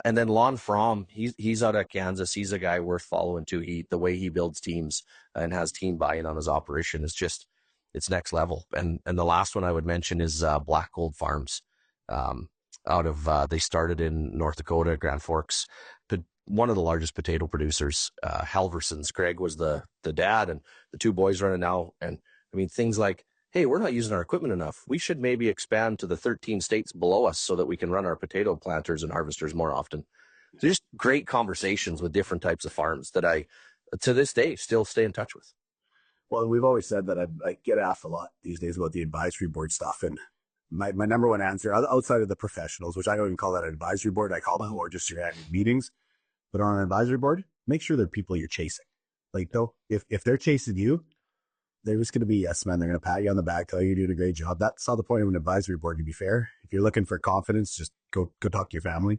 Speaker 3: And then Lon Fromm, he's out of Kansas. He's a guy worth following too. The way he builds teams and has team buy-in on his operation is just, it's next level. And the last one I would mention is Black Gold Farms. They started in North Dakota, Grand Forks, one of the largest potato producers. Halverson's Greg was the dad, and the two boys running now. And I mean, things like, hey, we're not using our equipment enough. We should maybe expand to the 13 states below us so that we can run our potato planters and harvesters more often. So just great conversations with different types of farms that I, to this day, still stay in touch with.
Speaker 2: Well, we've always said that I get asked a lot these days about the advisory board stuff, and my number one answer, outside of the professionals, which I don't even call that an advisory board, I call them more just your annual meetings. But on an advisory board, make sure they're people you're chasing. Like, though, if they're chasing you, they're just going to be yes men. They're going to pat you on the back, tell you you're doing a great job. That's not the point of an advisory board, to be fair. If you're looking for confidence, just go talk to your family.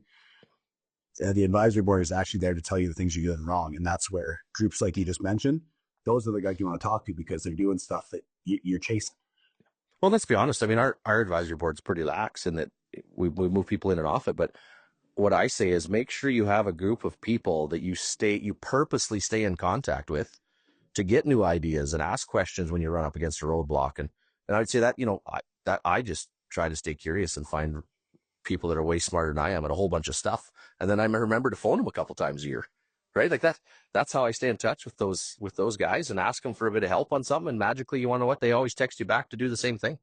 Speaker 2: The advisory board is actually there to tell you the things you're doing wrong. And that's where groups like you just mentioned, those are the guys you want to talk to because they're doing stuff that you're chasing.
Speaker 3: Well, let's be honest. I mean, our advisory board's pretty lax in that we move people in and off it. But what I say is make sure you have a group of people that you purposely stay in contact with to get new ideas and ask questions when you run up against a roadblock. And I would say that, I just try to stay curious and find people that are way smarter than I am at a whole bunch of stuff. And then I remember to phone them a couple times a year, right? Like that's how I stay in touch with those guys and ask them for a bit of help on something. And magically, you want to know what? They always text you back to do the same thing.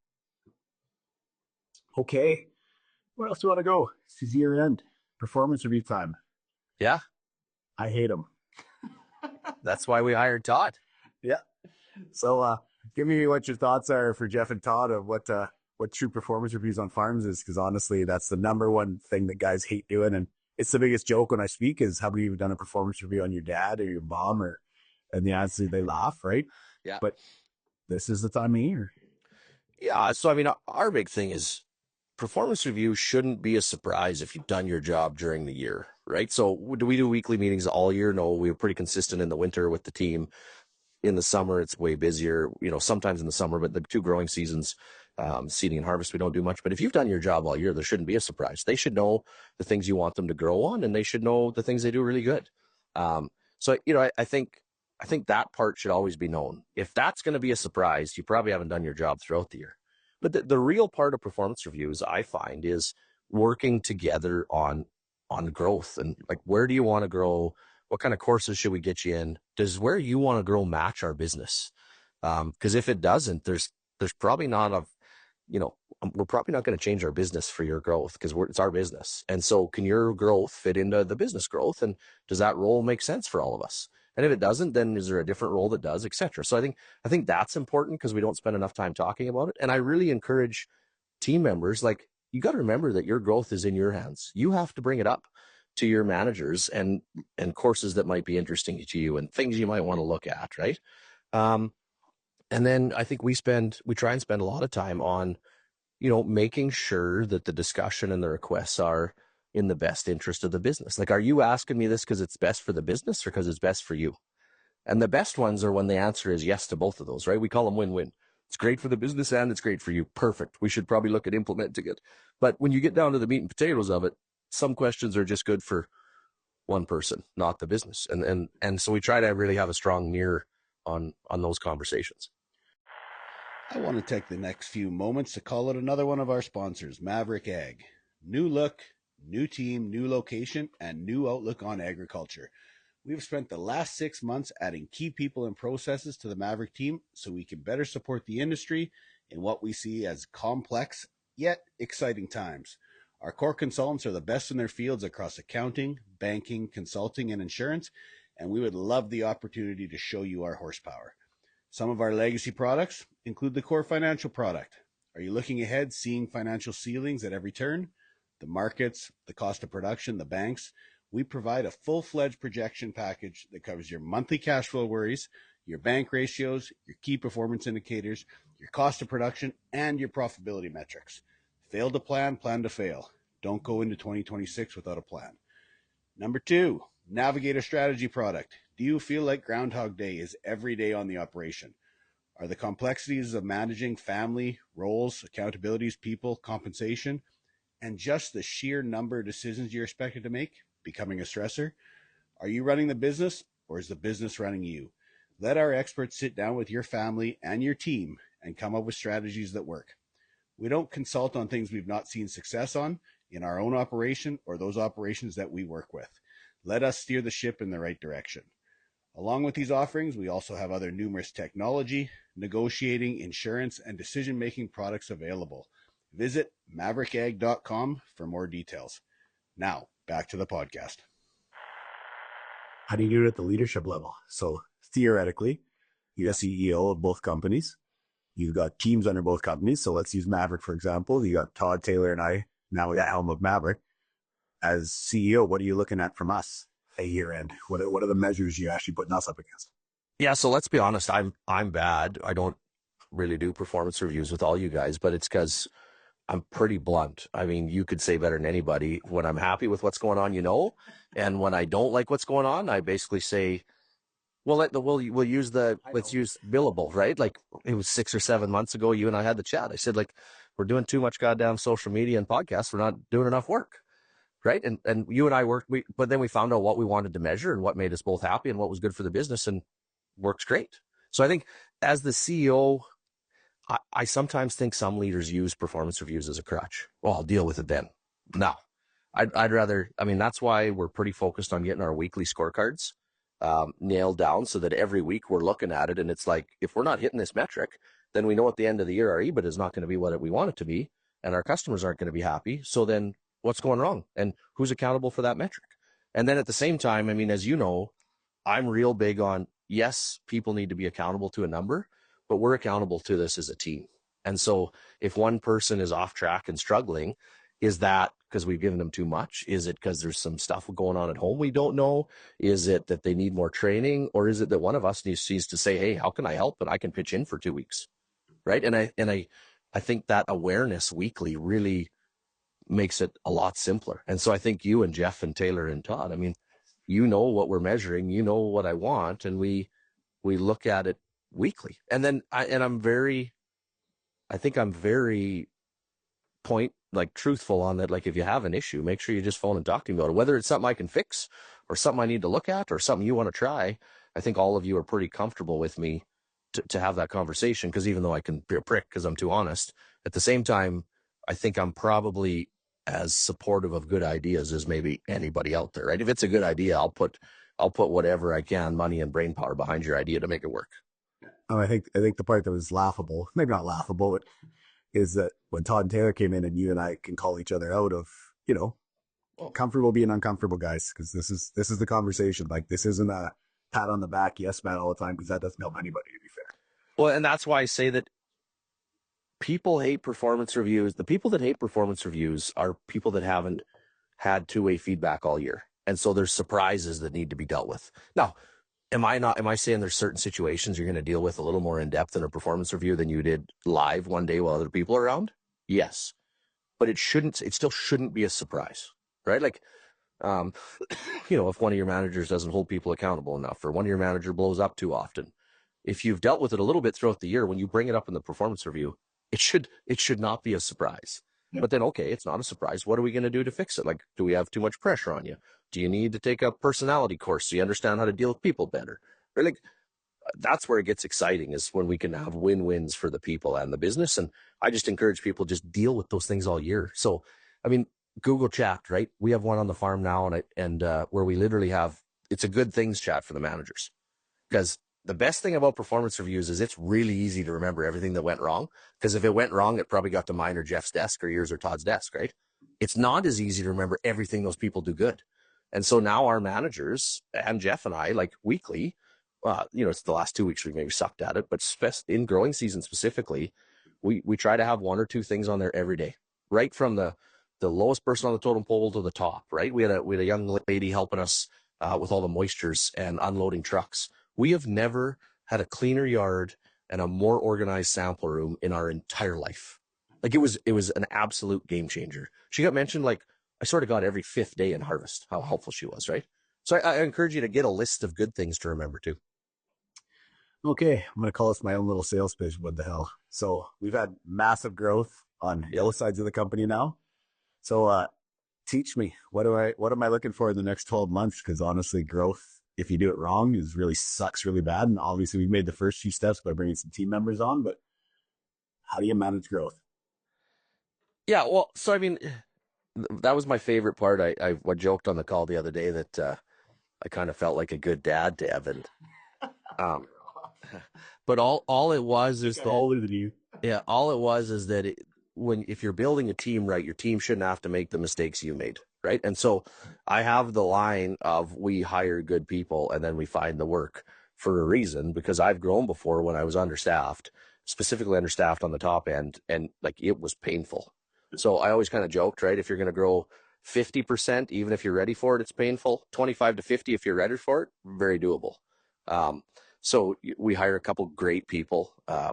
Speaker 2: Okay. Where else do you want to go? This is year end. Performance review time.
Speaker 3: Yeah.
Speaker 2: I hate them.
Speaker 3: That's why we hired Todd.
Speaker 2: Yeah. So give me what your thoughts are for Jeff and Todd of what true performance reviews on farms is, because honestly, that's the number one thing that guys hate doing. And it's the biggest joke when I speak is how many of you have done a performance review on your dad or your mom and the answer they laugh, right?
Speaker 3: Yeah.
Speaker 2: But this is the time of year.
Speaker 3: Yeah. So, I mean, our big thing is performance review shouldn't be a surprise if you've done your job during the year, right? So do we do weekly meetings all year? No, we were pretty consistent in the winter with the team. In the summer, it's way busier, sometimes in the summer, but the two growing seasons, seeding and harvest, we don't do much. But if you've done your job all year, there shouldn't be a surprise. They should know the things you want them to grow on, and they should know the things they do really good. So, I think that part should always be known. If that's going to be a surprise, you probably haven't done your job throughout the year. But the real part of performance reviews, I find, is working together on growth and like, where do you want to grow? What kind of courses should we get you in? Does where you want to grow match our business? Because if it doesn't, there's probably not a, we're probably not going to change our business for your growth, because it's our business. And so can your growth fit into the business growth? And does that role make sense for all of us? And if it doesn't, then is there a different role that does, et cetera? So I think that's important, because we don't spend enough time talking about it. And I really encourage team members, like, you got to remember that your growth is in your hands. You have to bring it up to your managers and courses that might be interesting to you and things you might want to look at, right? And then I think we try and spend a lot of time on, making sure that the discussion and the requests are in the best interest of the business. Like, are you asking me this because it's best for the business or because it's best for you? And the best ones are when the answer is yes to both of those, right? We call them win-win. It's great for the business and it's great for you. Perfect. We should probably look at implementing it. But when you get down to the meat and potatoes of it, some questions are just good for one person, not the business. And so we try to really have a strong mirror on those conversations.
Speaker 2: I want to take the next few moments to call out another one of our sponsors, Maverick Ag. New look, new team, new location, and new outlook on agriculture. We've spent the last 6 months adding key people and processes to the Maverick team so we can better support the industry in what we see as complex yet exciting times. Our core consultants are the best in their fields across accounting, banking, consulting, and insurance, and we would love the opportunity to show you our horsepower. Some of our legacy products include the core financial product. Are you looking ahead, seeing financial ceilings at every turn? The markets, the cost of production, the banks. We provide a full-fledged projection package that covers your monthly cash flow worries, your bank ratios, your key performance indicators, your cost of production, and your profitability metrics. Fail to plan, plan to fail. Don't go into 2026 without a plan. Number 2, Navigator Strategy product. Do you feel like Groundhog Day is every day on the operation? Are the complexities of managing family, roles, accountabilities, people, compensation, and just the sheer number of decisions you're expected to make becoming a stressor? Are you running the business, or is the business running you? Let our experts sit down with your family and your team and come up with strategies that work. We don't consult on things we've not seen success on in our own operation or those operations that we work with. Let us steer the ship in the right direction. Along with these offerings, we also have other numerous technology, negotiating, insurance, and decision-making products available. Visit maverickag.com for more details. Now, back to the podcast. How do you do it at the leadership level? So theoretically, you're the CEO of both companies. You've got teams under both companies. So let's use Maverick, for example. You got Todd, Taylor, and I now at the helm of Maverick. As CEO, what are you looking at from us at year end? What are the measures you actually putting us up against?
Speaker 3: Yeah, so let's be honest. I'm bad. I don't really do performance reviews with all you guys, but it's because I'm pretty blunt. I mean, you could say better than anybody. When I'm happy with what's going on, and when I don't like what's going on, I basically say, well, let's use billable, right? Like, it was 6 or 7 months ago, you and I had the chat. I said, like, we're doing too much goddamn social media and podcasts. We're not doing enough work. Right. And you and I worked, but then we found out what we wanted to measure and what made us both happy and what was good for the business, and works great. So I think as the CEO, I sometimes think some leaders use performance reviews as a crutch. Well, I'll deal with it then. No, I'd rather, that's why we're pretty focused on getting our weekly scorecards nailed down, so that every week we're looking at it. And it's like, if we're not hitting this metric, then we know at the end of the year, our EBIT is not going to be what we want it to be, and our customers aren't going to be happy. So then what's going wrong, and who's accountable for that metric? And then at the same time, as you know, I'm real big on, yes, people need to be accountable to a number, but we're accountable to this as a team. And so if one person is off track and struggling, is that because we've given them too much? Is it because there's some stuff going on at home we don't know? Is it that they need more training? Or is it that one of us needs to say, hey, how can I help? And I can pitch in for 2 weeks. Right. And I think that awareness weekly really makes it a lot simpler. And so I think you and Jeff and Taylor and Todd, you know what we're measuring, you know what I want, and we look at it weekly. And then I'm very point, like truthful on that. Like if you have an issue, make sure you just phone and talk to me about it, whether it's something I can fix or something I need to look at or something you want to try. I think all of you are pretty comfortable with me to have that conversation, because even though I can be a prick because I'm too honest, at the same time, I think I'm probably as supportive of good ideas as maybe anybody out there, right? If it's a good idea, I'll put whatever I can, money and brain power behind your idea to make it work.
Speaker 2: I think the part that was laughable, maybe not laughable, but is that when Todd and Taylor came in and you and I can call each other out of, comfortable being uncomfortable, guys, because this is the conversation. Like, this isn't a pat on the back, yes man, all the time, because that doesn't help anybody, to be fair.
Speaker 3: Well, and that's why I say that people hate performance reviews. The people that hate performance reviews are people that haven't had two-way feedback all year. And so there's surprises that need to be dealt with. Now, am I saying there's certain situations you're going to deal with a little more in depth in a performance review than you did live one day while other people are around? Yes. But it still shouldn't be a surprise, right? Like, if one of your managers doesn't hold people accountable enough, or one of your manager blows up too often, if you've dealt with it a little bit throughout the year, when you bring it up in the performance review, it should not be a surprise. Yeah. But then, okay, it's not a surprise. What are we going to do to fix it? Like, do we have too much pressure on you? Do you need to take a personality course so you understand how to deal with people better? Or like, that's where it gets exciting, is when we can have win-wins for the people and the business. And I just encourage people just deal with those things all year. So, I mean, Google Chat, right? We have one on the farm now, and where we literally have, it's a good things chat for the managers, because the best thing about performance reviews is it's really easy to remember everything that went wrong. Because if it went wrong, it probably got to mine or Jeff's desk or yours or Todd's desk, right? It's not as easy to remember everything those people do good. And so now our managers and Jeff and I, like weekly, it's the last 2 weeks we maybe sucked at it, but in growing season specifically, we try to have one or two things on there every day, right from the lowest person on the totem pole to the top, right? We had a young lady helping us with all the moistures and unloading trucks. We have never had a cleaner yard and a more organized sample room in our entire life. Like, it was an absolute game changer. She got mentioned, like, I sort of got every fifth day in harvest, how helpful she was, right? So I encourage you to get a list of good things to remember too.
Speaker 2: Okay, I'm going to call this my own little sales pitch. What the hell? So we've had massive growth on both sides of the company now. So teach me, what am I looking for in the next 12 months? Because honestly, growth, if you do it wrong, really sucks really bad. And obviously we've made the first few steps by bringing some team members on, but how do you manage growth?
Speaker 3: Yeah, well, so I mean, that was my favorite part. I joked on the call the other day that I kind of felt like a good dad to Evan. But all it was is that,
Speaker 2: older than you.
Speaker 3: Yeah, all it was is that if you're building a team right, your team shouldn't have to make the mistakes you made, right? And so I have the line of, we hire good people and then we find the work, for a reason, because I've grown before when I was understaffed, specifically understaffed on the top end, and like, it was painful. So I always kind of joked, right? If you're going to grow 50%, even if you're ready for it, it's painful. 25 to 50, if you're ready for it, very doable. So we hired a couple great people,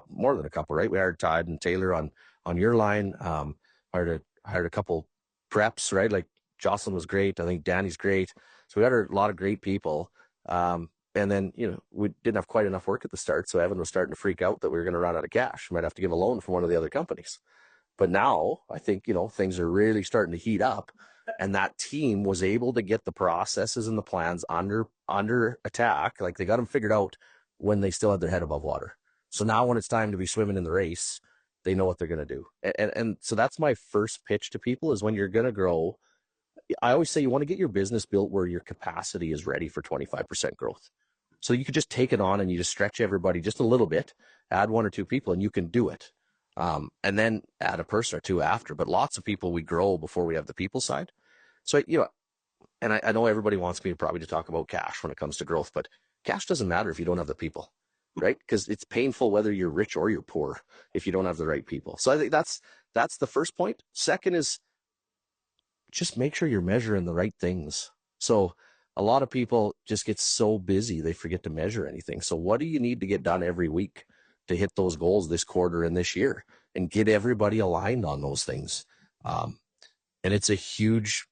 Speaker 3: more than a couple, right? We hired Todd and Taylor on your line. Hired a couple preps, right? Like Jocelyn was great. I think Danny's great. So we had a lot of great people. And then, we didn't have quite enough work at the start. So Evan was starting to freak out that we were going to run out of cash. We might have to give a loan from one of the other companies. But now I think, things are really starting to heat up, and that team was able to get the processes and the plans under attack. Like, they got them figured out when they still had their head above water. So now when it's time to be swimming in the race, they know what they're going to do. And so that's my first pitch to people, is when you're going to grow, I always say you want to get your business built where your capacity is ready for 25% growth. So you could just take it on and you just stretch everybody just a little bit, add one or two people, and you can do it. And then add a person or two after. But lots of people, we grow before we have the people side. So, and I know everybody wants me to talk about cash when it comes to growth, but cash doesn't matter if you don't have the people, right? Because it's painful whether you're rich or you're poor if you don't have the right people. So I think that's the first point. Second is just make sure you're measuring the right things. So a lot of people just get so busy, they forget to measure anything. So what do you need to get done every week to hit those goals this quarter and this year, and get everybody aligned on those things? And it's a huge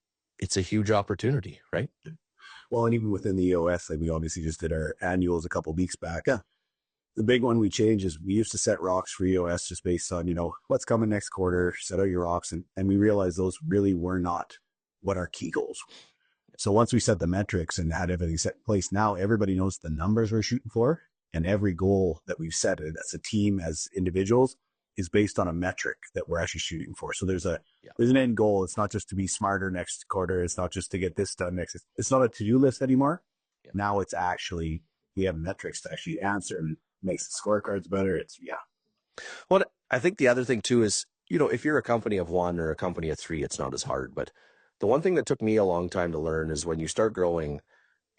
Speaker 3: opportunity, right?
Speaker 2: Well, and even within the EOS, like, we obviously just did our annuals a couple of weeks back. The big one we changed is we used to set rocks for EOS just based on, what's coming next quarter, set out your rocks. And we realized those really were not what our key goals were. So once we set the metrics and had everything set in place, now everybody knows the numbers we're shooting for. And every goal that we've set as a team, as individuals, is based on a metric that we're actually shooting for. So there's an end goal. It's not just to be smarter next quarter. It's not just to get this done next. It's not a to-do list anymore. Yeah. Now it's actually, we have metrics to actually answer and makes the scorecards better.
Speaker 3: Well, I think the other thing too is, if you're a company of one or a company of three, it's not as hard. But the one thing that took me a long time to learn is when you start growing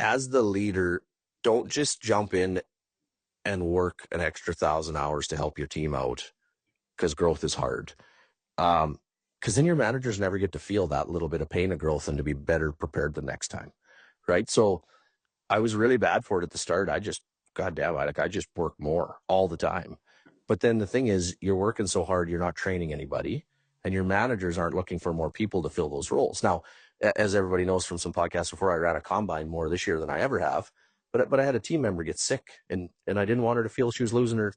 Speaker 3: as the leader, don't just jump in and work an extra 1,000 hours to help your team out because growth is hard. Because then your managers never get to feel that little bit of pain of growth and to be better prepared the next time. Right. So I was really bad for it at the start. I just work more all the time. But then the thing is, you're working so hard, you're not training anybody, and your managers aren't looking for more people to fill those roles. Now, as everybody knows from some podcasts before, I ran a combine more this year than I ever have. But I had a team member get sick, and I didn't want her to feel she was losing her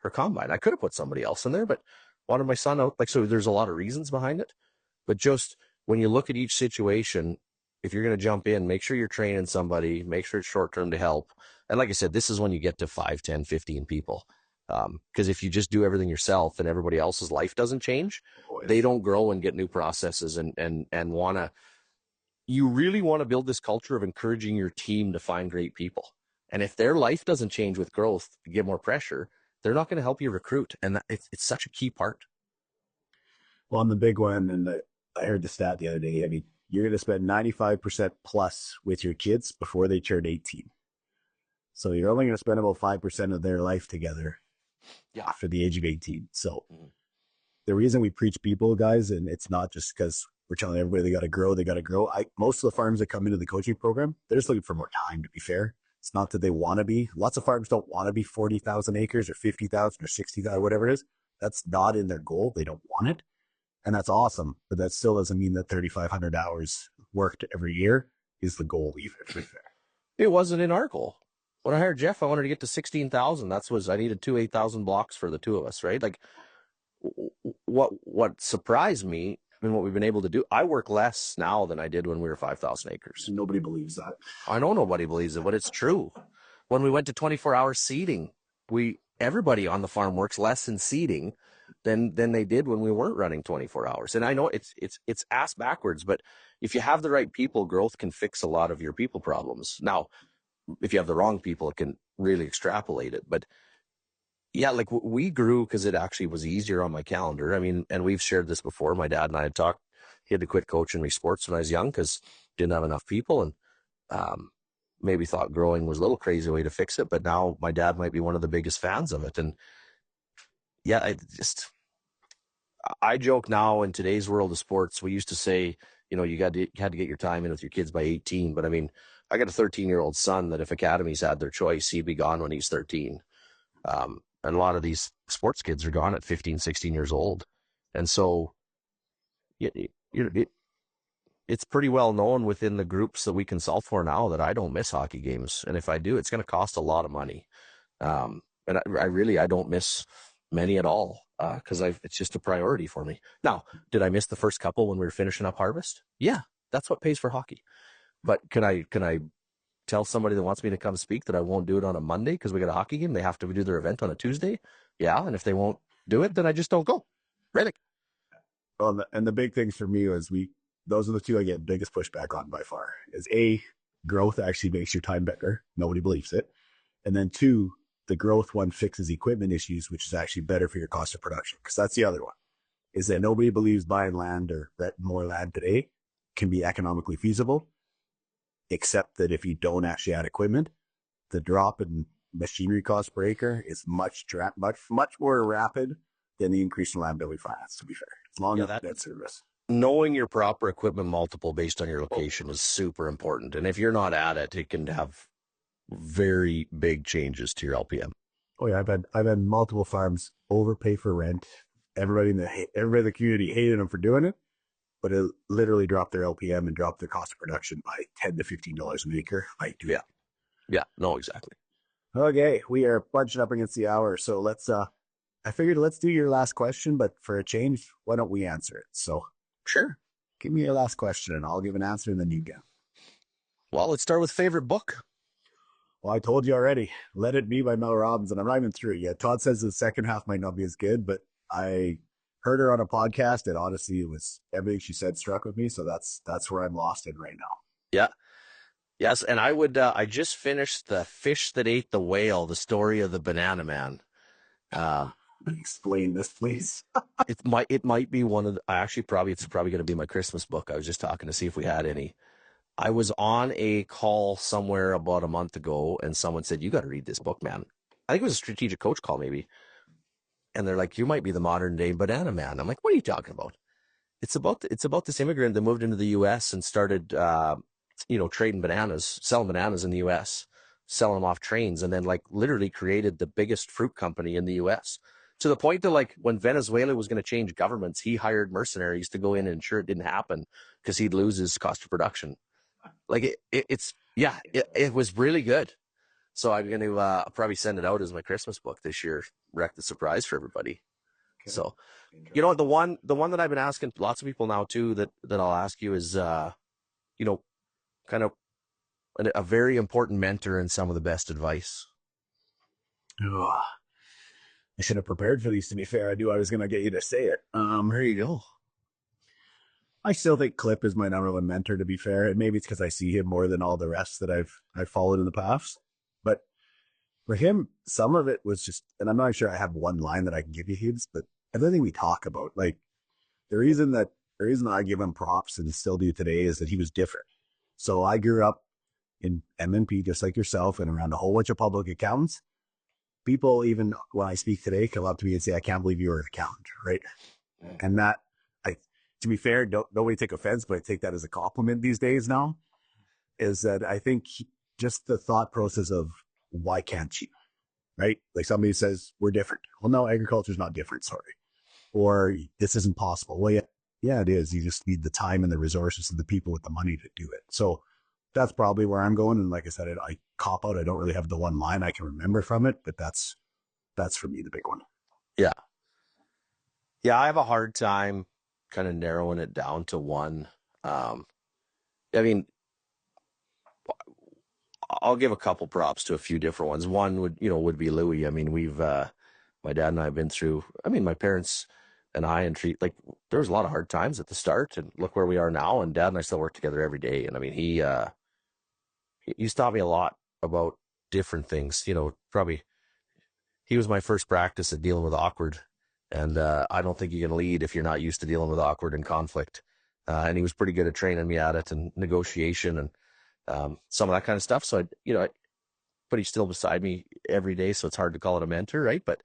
Speaker 3: combine. I could have put somebody else in there, but wanted my son out. So there's a lot of reasons behind it. But just when you look at each situation, if you're going to jump in, make sure you're training somebody, make sure it's short-term to help. And like I said, this is when you get to 5, 10, 15 people. Because if you just do everything yourself and everybody else's life doesn't change, they don't grow and get new processes and you really want to build this culture of encouraging your team to find great people. And if their life doesn't change with growth, you get more pressure, they're not going to help you recruit. And it's such a key part.
Speaker 2: Well, on the big one, and I heard the stat the other day, I mean, you're going to spend 95% plus with your kids before they turn 18. So you're only going to spend about 5% of their life together after the age of 18. So the reason we preach people, guys, and it's not just because we're telling everybody they got to grow. Most of the farms that come into the coaching program, they're just looking for more time, to be fair. It's not that they want to be. Lots of farms don't want to be 40,000 acres or 50,000 or 60,000, whatever it is. That's not in their goal. They don't want it. And that's awesome. But that still doesn't mean that 3,500 hours worked every year is the goal either, to be fair.
Speaker 3: It wasn't in our goal. When I hired Jeff, I wanted to get to 16,000. I needed 8,000 blocks for the two of us, right? Like what surprised me and what we've been able to do, I work less now than I did when we were 5,000 acres.
Speaker 2: Nobody believes that.
Speaker 3: I know nobody believes it, but it's true. When we went to 24-hour seeding, everybody on the farm works less in seeding than they did when we weren't running 24 hours. And I know it's ass backwards, but if you have the right people, growth can fix a lot of your people problems. Now, if you have the wrong people, it can really extrapolate it. But yeah, like we grew because it actually was easier on my calendar. I mean, and we've shared this before. My dad and I had talked. He had to quit coaching me sports when I was young because didn't have enough people, and maybe thought growing was a little crazy way to fix it. But now my dad might be one of the biggest fans of it. And yeah, I joke now in today's world of sports. We used to say, you had to get your time in with your kids by 18. But I mean, I got a 13-year-old son that if academies had their choice, he'd be gone when he's 13. And a lot of these sports kids are gone at 15, 16 years old. And so it's pretty well known within the groups that we consult for now that I don't miss hockey games. And if I do, it's going to cost a lot of money. And I don't miss many at all because it's just a priority for me. Now, did I miss the first couple when we were finishing up harvest? Yeah, that's what pays for hockey. But can I tell somebody that wants me to come speak that I won't do it on a Monday because we got a hockey game? They have to do their event on a Tuesday. Yeah, and if they won't do it, then I just don't go. Really.
Speaker 2: Well, and the big things for me was those are the two I get biggest pushback on by far. Is A, growth actually makes your time better. Nobody believes it. And then 2, the growth one fixes equipment issues, which is actually better for your cost of production. Because that's the other one. Is that nobody believes buying land or renting more land today can be economically feasible. Except that if you don't actually add equipment, the drop in machinery cost per acre is much more rapid than the increase in liability finance, to be fair. As long as debt service.
Speaker 3: Knowing your proper equipment multiple based on your location is super important. And if you're not at it, it can have very big changes to your LPM.
Speaker 2: Oh yeah, I've had multiple farms overpay for rent. Everybody in the community hated them for doing it. But it literally dropped their LPM and dropped their cost of production by $10 to $15 an acre.
Speaker 3: Yeah, no, exactly.
Speaker 2: Okay, we are bunching up against the hour, so I figured let's do your last question, but for a change, why don't we answer it? So
Speaker 3: Sure.
Speaker 2: give me your last question and I'll give an answer and then you can.
Speaker 3: Well, let's start with favorite book.
Speaker 2: Well, I told you already. Let It Be by Mel Robbins, and I'm not even through it yet. Todd says the second half might not be as good, but I heard her on a podcast, and honestly, it was everything she said struck with me. So that's where I'm lost in right now.
Speaker 3: Yeah. Yes, and I just finished The Fish That Ate the Whale, the story of the banana man.
Speaker 2: Explain this, please.
Speaker 3: It might be one of the, it's probably going to be my Christmas book. I was just talking to see if we had any. I was on a call somewhere about a month ago, and someone said, "You got to read this book, man." I think it was a strategic coach call, maybe. And they're like, "You might be the modern day banana man." I'm like, "What are you talking about?" It's about this immigrant that moved into the U.S. and started, trading bananas, selling bananas in the U.S., selling them off trains, and then like literally created the biggest fruit company in the U.S. to the point that like when Venezuela was going to change governments, he hired mercenaries to go in and ensure it didn't happen because he'd lose his cost of production. Like it was really good. So I'm going to probably send it out as my Christmas book this year. Wreck the surprise for everybody. Okay. So, the one that I've been asking lots of people now too, that I'll ask you is, kind of a very important mentor and some of the best advice.
Speaker 2: Ugh. I should have prepared for these, to be fair. I knew I was going to get you to say it.
Speaker 3: Here you go.
Speaker 2: I still think Clip is my number one mentor, to be fair. And maybe it's because I see him more than all the rest that I've followed in the past. But for him, some of it was just, and I'm not sure I have one line that I can give you, Hughes, but everything we talk about, like the reason I give him props and still do today is that he was different. So I grew up in MNP just like yourself and around a whole bunch of public accountants. People, even when I speak today, come up to me and say, "I can't believe you were an accountant," right? And that, to be fair, nobody take offense, but I take that as a compliment these days now, is that I think just the thought process of why can't you, right? Like somebody says, "We're different." Well, no, agriculture is not different, sorry. Or this isn't possible. Well, yeah, it is. You just need the time and the resources and the people with the money to do it. So that's probably where I'm going. And like I said, I cop out. I don't really have the one line I can remember from it, but that's for me the big one.
Speaker 3: Yeah. Yeah, I have a hard time kind of narrowing it down to one. I mean, I'll give a couple props to a few different ones. One would be Louis. I mean, we've my dad and I have been through. I mean, my parents and I like there was a lot of hard times at the start, and look where we are now. And Dad and I still work together every day. And I mean, he's taught me a lot about different things. Probably he was my first practice at dealing with awkward, and I don't think you can lead if you're not used to dealing with awkward and conflict. And he was pretty good at training me at it and negotiation and some of that kind of stuff. So but he's still beside me every day, so it's hard to call it a mentor, right? But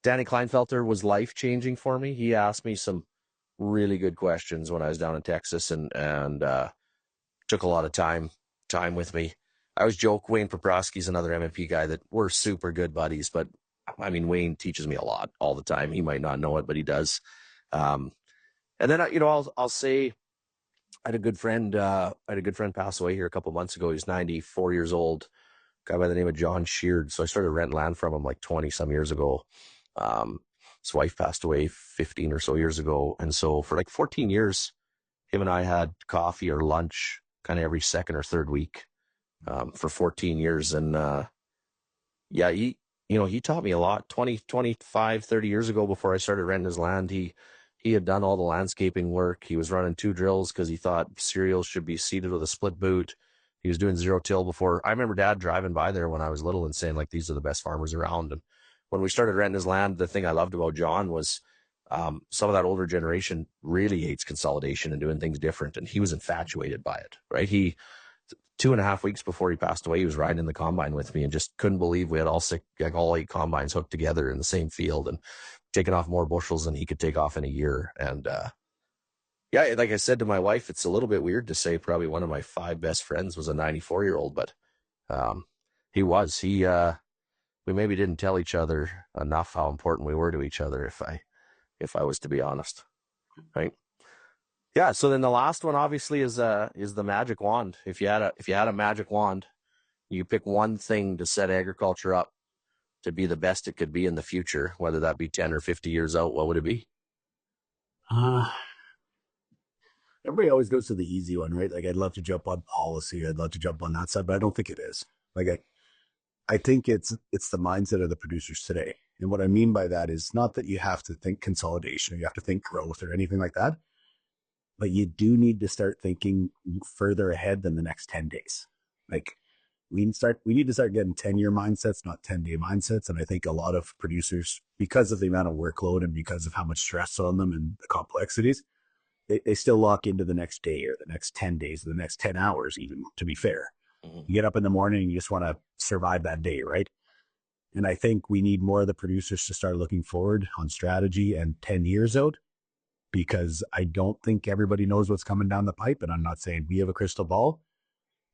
Speaker 3: Danny Kleinfelter was life-changing for me. He asked me some really good questions when I was down in Texas and took a lot of time with me. I always joke Wayne Poprowski's another MMP guy that we're super good buddies, but I mean, Wayne teaches me a lot all the time. He might not know it, but he does. And then, I'll say I had a good friend pass away here a couple months ago. He's 94 years old. Guy by the name of John Sheard. So I started renting land from him like 20 some years ago. His wife passed away 15 or so years ago. And so for like 14 years, him and I had coffee or lunch kind of every second or third week, for 14 years. And, he taught me a lot. 20, 25, 30 years ago, before I started renting his land, he had done all the landscaping work. He was running 2 drills because he thought cereals should be seeded with a split boot. He was doing zero till before. I remember Dad driving by there when I was little and saying, like, these are the best farmers around. And when we started renting his land, the thing I loved about John was some of that older generation really hates consolidation and doing things different. And he was infatuated by it, right? 2.5 weeks before he passed away, he was riding in the combine with me and just couldn't believe we had all 8 combines hooked together in the same field and taking off more bushels than he could take off in a year. And, like I said to my wife, it's a little bit weird to say probably one of my 5 best friends was a 94-year-old, but we maybe didn't tell each other enough how important we were to each other, if I was to be honest, right? Yeah. So then the last one obviously is the magic wand. If you had a magic wand, You pick one thing to set agriculture up to be the best it could be in the future, whether that be 10 or 50 years out, what would it be?
Speaker 2: Everybody always goes to the easy one, right? Like, I'd love to jump on policy. I'd love to jump on that side, but I don't think it is. Like, I think it's the mindset of the producers today. And what I mean by that is not that you have to think consolidation or you have to think growth or anything like that, but you do need to start thinking further ahead than the next 10 days. Like, we need to start getting 10-year mindsets, not 10-day mindsets. And I think a lot of producers, because of the amount of workload and because of how much stress on them and the complexities, they still lock into the next day or the next 10 days, or the next 10 hours, even, to be fair. You get up in the morning and you just want to survive that day, right? And I think we need more of the producers to start looking forward on strategy and 10 years out, because I don't think everybody knows what's coming down the pipe. And I'm not saying we have a crystal ball,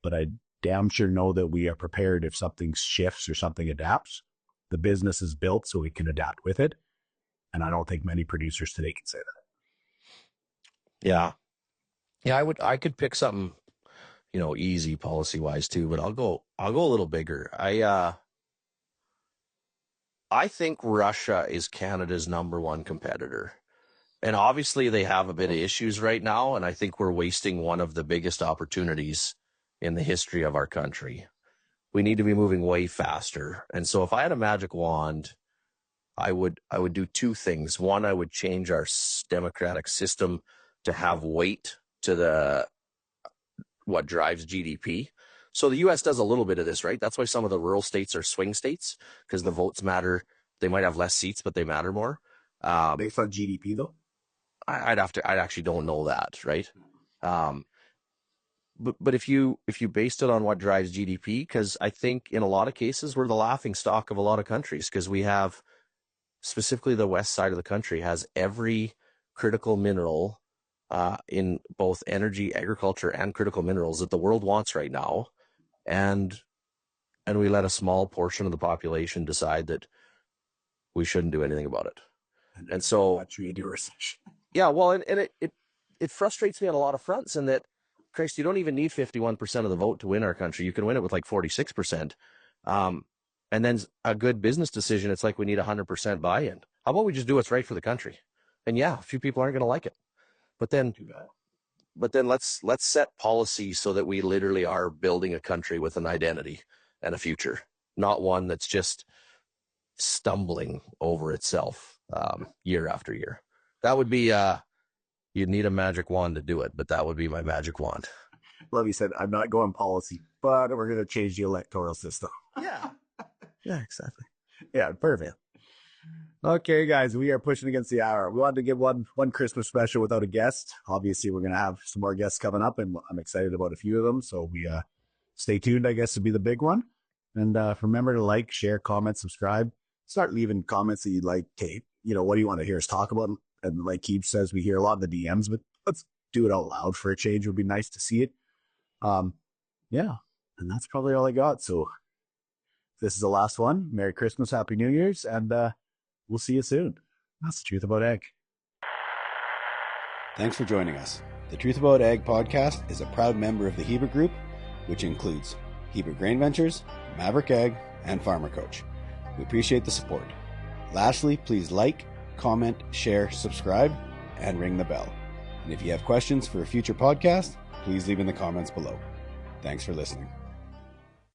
Speaker 2: but I damn sure know that we are prepared if something shifts or something adapts. The business is built so we can adapt with it. And I don't think many producers today can say that.
Speaker 3: Yeah. Yeah, I could pick something, easy policy wise too, but I'll go a little bigger. I think Russia is Canada's number one competitor. And obviously they have a bit of issues right now, and I think we're wasting one of the biggest opportunities in the history of our country. We need to be moving way faster. And so if I had a magic wand, I would do two things. One, I would change our democratic system to have weight to what drives GDP. So the U.S. does a little bit of this, right? That's why some of the rural states are swing states, because the votes matter. They might have less seats, but they matter more.
Speaker 2: Based on GDP, though?
Speaker 3: I actually don't know that, right? But if you based it on what drives GDP, because I think in a lot of cases we're the laughing stock of a lot of countries, because we have, specifically the west side of the country has every critical mineral in both energy, agriculture, and critical minerals that the world wants right now, and we let a small portion of the population decide that we shouldn't do anything about it. And so, yeah, well, and it frustrates me on a lot of fronts, in that, Christ, you don't even need 51% of the vote to win our country. You can win it with like 46%. And then a good business decision, it's like we need 100% buy-in. How about we just do what's right for the country? And yeah, a few people aren't going to like it. But then let's set policy so that we literally are building a country with an identity and a future, not one that's just stumbling over itself year after year. That would be, you'd need a magic wand to do it, but that would be my magic wand.
Speaker 2: Lovey said, I'm not going policy, but we're going to change the electoral system.
Speaker 3: Yeah. Yeah, exactly.
Speaker 2: Yeah, perfect. Okay, guys, we are pushing against the hour. We wanted to give one Christmas special without a guest. Obviously, we're going to have some more guests coming up, and I'm excited about a few of them. So we stay tuned, I guess, to be the big one. And remember to like, share, comment, subscribe. Start leaving comments that you'd like. Hey, what do you want to hear us talk about? And like Keith says, we hear a lot of the DMs, but let's do it out loud for a change. It would be nice to see it. Yeah, and that's probably all I got. So this is the last one. Merry Christmas, Happy New Year's, and we'll see you soon. That's the Truth About Ag. Thanks for joining us. The Truth About Ag podcast is a proud member of the Heber Group, which includes Heber Grain Ventures, Maverick Ag, and Farmer Coach. We appreciate the support. Lastly, please like, comment, share, subscribe, and ring the bell. And if you have questions for a future podcast, please leave in the comments below. Thanks for listening.